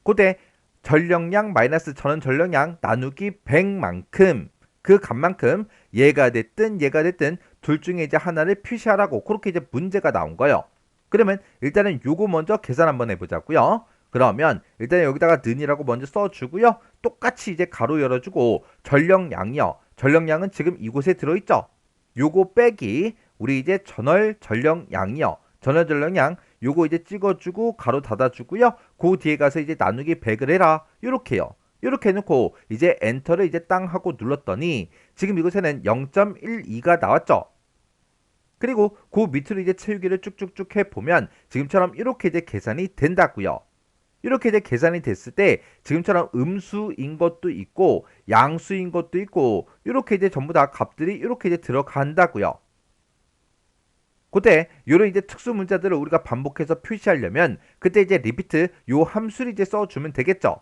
그때 전력량 마이너스 전원 전력량 나누기 100만큼 그 값만큼 얘가 됐든 둘 중에 이제 하나를 표시하라고 그렇게 이제 문제가 나온 거예요. 그러면 일단은 요거 먼저 계산 한번 해보자고요. 그러면 일단 여기다가 는이라고 먼저 써주고요. 똑같이 이제 가로 열어주고 전력량이요. 전력량은 지금 이곳에 들어있죠. 요거 빼기 우리 이제 전월 전력량이요. 전월 전력량 요거 이제 찍어주고 가로 닫아주고요. 그 뒤에 가서 이제 나누기 100을 해라. 요렇게요. 이렇게 해놓고 이제 엔터를 이제 땅 하고 눌렀더니 지금 이곳에는 0.12가 나왔죠. 그리고 그 밑으로 이제 채우기를 쭉쭉쭉 해보면 지금처럼 이렇게 이제 계산이 된다고요. 이렇게 이제 계산이 됐을 때 지금처럼 음수인 것도 있고 양수인 것도 있고 이렇게 이제 전부 다 값들이 이렇게 이제 들어간다고요. 그때 요런 이제 특수 문자들을 우리가 반복해서 표시하려면 그때 이제 리피트 요 함수를 이제 써주면 되겠죠.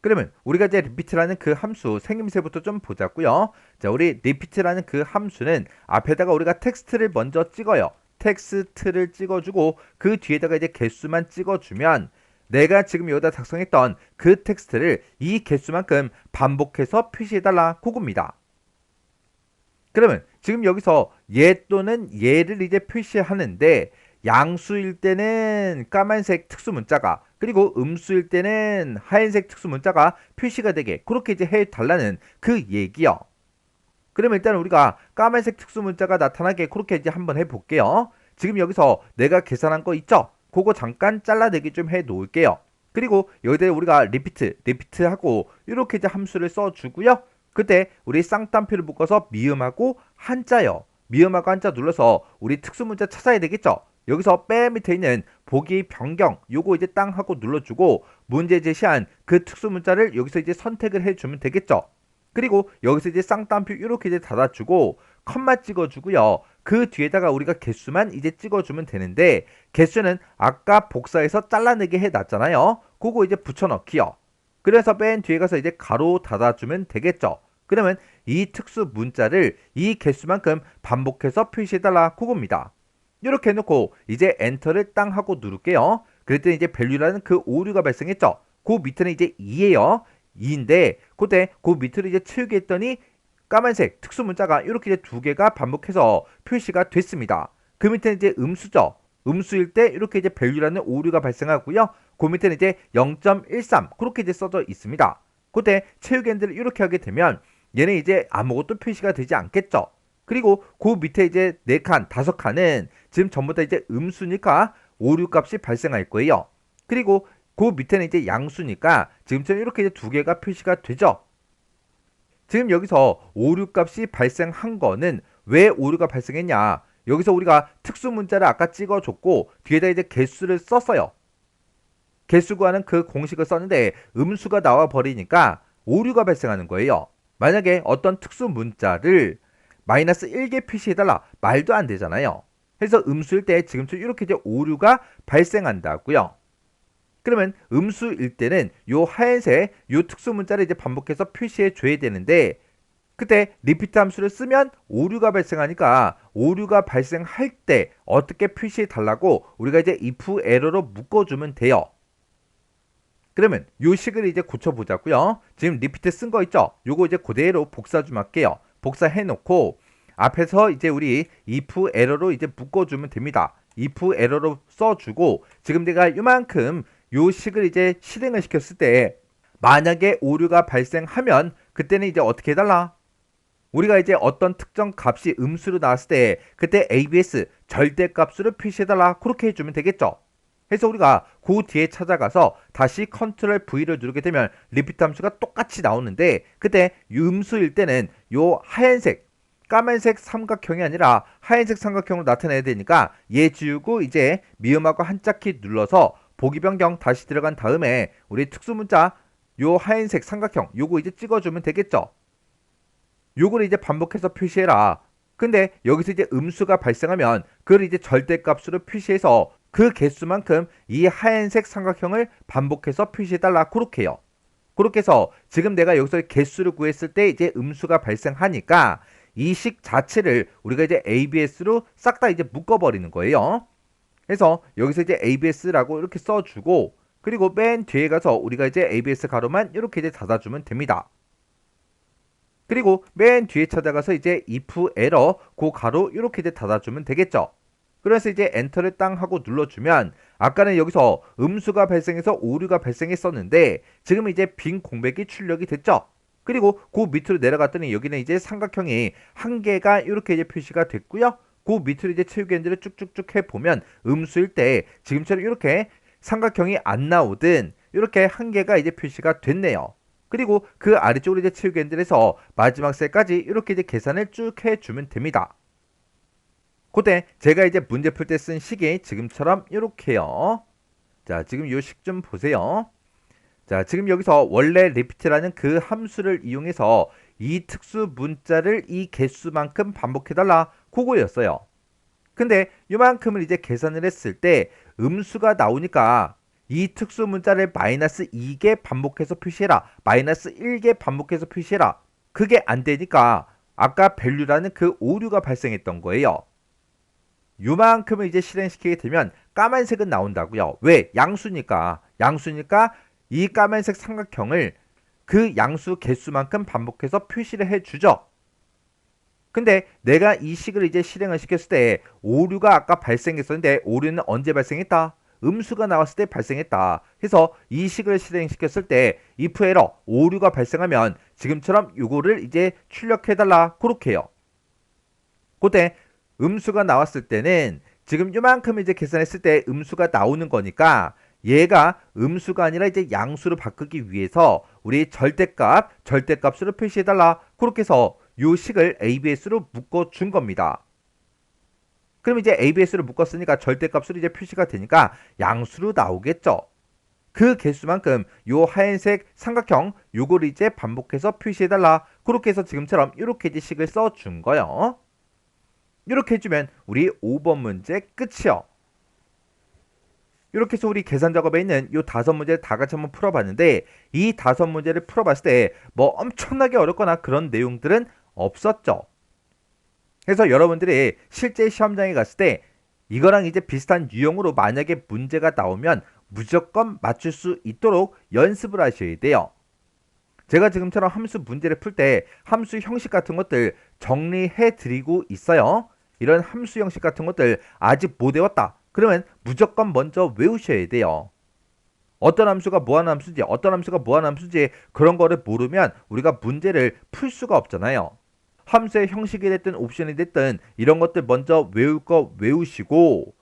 그러면 우리가 이제 리피트라는 그 함수 생김새부터 좀 보자고요. 자, 우리 리피트라는 그 함수는 앞에다가 우리가 텍스트를 먼저 찍어요. 텍스트를 찍어주고 그 뒤에다가 이제 개수만 찍어주면 내가 지금 여기다 작성했던 그 텍스트를 이 개수만큼 반복해서 표시해달라 그겁니다. 그러면 지금 여기서 얘 또는 얘를 이제 표시하는데 양수일 때는 까만색 특수 문자가 그리고 음수일 때는 하얀색 특수 문자가 표시가 되게 그렇게 이제 해달라는 그 얘기요. 그러면 일단 우리가 까만색 특수 문자가 나타나게 그렇게 이제 한번 해볼게요. 지금 여기서 내가 계산한 거 있죠? 그거 잠깐 잘라내기 좀 해 놓을게요. 그리고 여기다 우리가 리피트하고 이렇게 이제 함수를 써주고요. 그때 우리 쌍따옴표를 묶어서 미음하고 한자요. 미음하고 한자 눌러서 우리 특수 문자 찾아야 되겠죠? 여기서 맨 밑에 있는 보기 변경 요거 이제 땅 하고 눌러주고 문제 제시한 그 특수 문자를 여기서 이제 선택을 해주면 되겠죠. 그리고 여기서 이제 쌍따옴표 이렇게 이제 닫아주고 컴마 찍어주고요. 그 뒤에다가 우리가 개수만 이제 찍어주면 되는데 개수는 아까 복사해서 잘라내게 해놨잖아요. 그거 이제 붙여넣기요. 그래서 맨 뒤에 가서 이제 가로 닫아주면 되겠죠. 그러면 이 특수 문자를 이 개수만큼 반복해서 표시해달라 그겁니다. 이렇게 해놓고 이제 엔터를 땅 하고 누를게요. 그랬더니 이제 밸류라는 그 오류가 발생했죠. 그 밑에는 이제 2예요. 2인데 그때 그 밑으로 이제 채우기 했더니 까만색 특수 문자가 이렇게 이제 2개가 반복해서 표시가 됐습니다. 그 밑에는 이제 음수죠. 음수일 때 이렇게 이제 밸류라는 오류가 발생하고요. 그 밑에는 이제 0.13 그렇게 이제 써져 있습니다. 그때 채우기 핸들을 이렇게 하게 되면 얘는 이제 아무것도 표시가 되지 않겠죠. 그리고 그 밑에 이제 4칸, 5칸은 지금 전부 다 이제 음수니까 오류 값이 발생할 거예요. 그리고 그 밑에는 이제 양수니까 지금처럼 이렇게 이제 2개가 표시가 되죠. 지금 여기서 오류 값이 발생한 거는 왜 오류가 발생했냐? 여기서 우리가 특수 문자를 아까 찍어줬고 뒤에다 이제 개수를 썼어요. 개수 구하는 그 공식을 썼는데 음수가 나와 버리니까 오류가 발생하는 거예요. 만약에 어떤 특수 문자를 마이너스 1개 표시해달라 말도 안 되잖아요. 그래서 음수일 때 지금처럼 이렇게 이제 오류가 발생한다고요. 그러면 음수일 때는 요 하얀색 요 특수 문자를 이제 반복해서 표시해 줘야 되는데 그때 리피트 함수를 쓰면 오류가 발생하니까 오류가 발생할 때 어떻게 표시해 달라고 우리가 이제 if 에러로 묶어주면 돼요. 그러면 요 식을 이제 고쳐보자고요. 지금 리피트 쓴 거 있죠? 요거 이제 그대로 복사 좀 할게요. 복사해 놓고 앞에서 이제 우리 if 에러로 이제 묶어주면 됩니다. if 에러로 써주고 지금 내가 요만큼 요 식을 이제 실행을 시켰을 때 만약에 오류가 발생하면 그때는 이제 어떻게 해달라? 우리가 이제 어떤 특정 값이 음수로 나왔을 때 그때 ABS 절대값으로 표시해달라 그렇게 해주면 되겠죠. 그래서 우리가 그 뒤에 찾아가서 다시 컨트롤 V를 누르게 되면 리피트 함수가 똑같이 나오는데 그때 음수일 때는 요 하얀색 까만색 삼각형이 아니라 하얀색 삼각형으로 나타내야 되니까 얘 지우고 이제 미음하고 한자키 눌러서 보기 변경 다시 들어간 다음에 우리 특수 문자 요 하얀색 삼각형 요거 이제 찍어주면 되겠죠. 요거를 이제 반복해서 표시해라. 근데 여기서 이제 음수가 발생하면 그걸 이제 절대값으로 표시해서 그 개수만큼 이 하얀색 삼각형을 반복해서 표시해달라. 그렇게 해요. 그렇게 해서 지금 내가 여기서 개수를 구했을 때 이제 음수가 발생하니까 이 식 자체를 우리가 이제 ABS로 싹 다 이제 묶어버리는 거예요. 그래서 여기서 이제 ABS라고 이렇게 써주고, 그리고 맨 뒤에 가서 우리가 이제 ABS 가로만 이렇게 이제 닫아주면 됩니다. 그리고 맨 뒤에 찾아가서 이제 if error 그 가로 이렇게 이제 닫아주면 되겠죠. 그래서 이제 엔터를 땅 하고 눌러주면 아까는 여기서 음수가 발생해서 오류가 발생했었는데 지금 이제 빈 공백이 출력이 됐죠. 그리고 그 밑으로 내려갔더니 여기는 이제 삼각형이 한 개가 이렇게 이제 표시가 됐고요. 그 밑으로 이제 채우기엔드를 쭉쭉쭉 해보면 음수일 때 지금처럼 이렇게 삼각형이 안 나오든 이렇게 한 개가 이제 표시가 됐네요. 그리고 그 아래쪽으로 이제 채우기엔드에서 마지막 셀까지 이렇게 이제 계산을 쭉 해주면 됩니다. 그때 제가 이제 문제 풀 때 쓴 식이 지금처럼 이렇게요. 자, 지금 이 식 좀 보세요. 자, 지금 여기서 원래 repeat라는 그 함수를 이용해서 이 특수 문자를 이 개수만큼 반복해달라. 그거였어요. 근데 이만큼을 이제 계산을 했을 때 음수가 나오니까 이 특수 문자를 마이너스 2개 반복해서 표시해라. 마이너스 1개 반복해서 표시해라. 그게 안 되니까 아까 value라는 그 오류가 발생했던 거예요. 요만큼을 이제 실행시키게 되면 까만색은 나온다고요. 왜? 양수니까. 양수니까 이 까만색 삼각형을 그 양수 개수만큼 반복해서 표시를 해주죠. 근데 내가 이 식을 이제 실행을 시켰을 때 오류가 아까 발생했었는데 오류는 언제 발생했다? 음수가 나왔을 때 발생했다. 그래서 이 식을 실행시켰을 때 if error 오류가 발생하면 지금처럼 요거를 이제 출력해달라. 그렇게 해요. 그때 음수가 나왔을 때는 지금 요만큼 이제 계산했을 때 음수가 나오는 거니까 얘가 음수가 아니라 이제 양수로 바꾸기 위해서 우리 절대값으로 표시해달라. 그렇게 해서 요 식을 ABS로 묶어준 겁니다. 그럼 이제 ABS로 묶었으니까 절대값으로 이제 표시가 되니까 양수로 나오겠죠. 그 개수만큼 요 하얀색 삼각형 요거를 이제 반복해서 표시해달라. 그렇게 해서 지금처럼 이렇게 이제 식을 써준 거예요. 이렇게 해주면 우리 5번 문제 끝이요. 이렇게 해서 우리 계산 작업에 있는 이 5문제를 다 같이 한번 풀어봤는데 이 5문제를 풀어봤을 때 뭐 엄청나게 어렵거나 그런 내용들은 없었죠. 그래서 여러분들이 실제 시험장에 갔을 때 이거랑 이제 비슷한 유형으로 만약에 문제가 나오면 무조건 맞출 수 있도록 연습을 하셔야 돼요. 제가 지금처럼 함수 문제를 풀 때 함수 형식 같은 것들 정리해 드리고 있어요. 이런 함수 형식 같은 것들 아직 못 외웠다. 그러면 무조건 먼저 외우셔야 돼요. 어떤 함수가 뭐하는 함수지, 어떤 함수가 뭐하는 함수지 그런 거를 모르면 우리가 문제를 풀 수가 없잖아요. 함수의 형식이 됐든 옵션이 됐든 이런 것들 먼저 외울 거 외우시고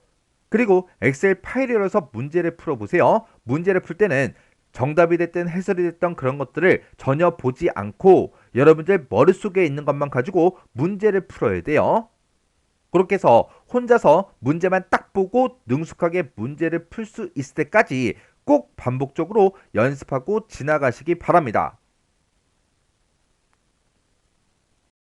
그리고 엑셀 파일을 열어서 문제를 풀어보세요. 문제를 풀 때는 정답이 됐든 해설이 됐든 그런 것들을 전혀 보지 않고 여러분들 머릿속에 있는 것만 가지고 문제를 풀어야 돼요. 그렇게 해서 혼자서 문제만 딱 보고 능숙하게 문제를 풀 수 있을 때까지 꼭 반복적으로 연습하고 지나가시기 바랍니다.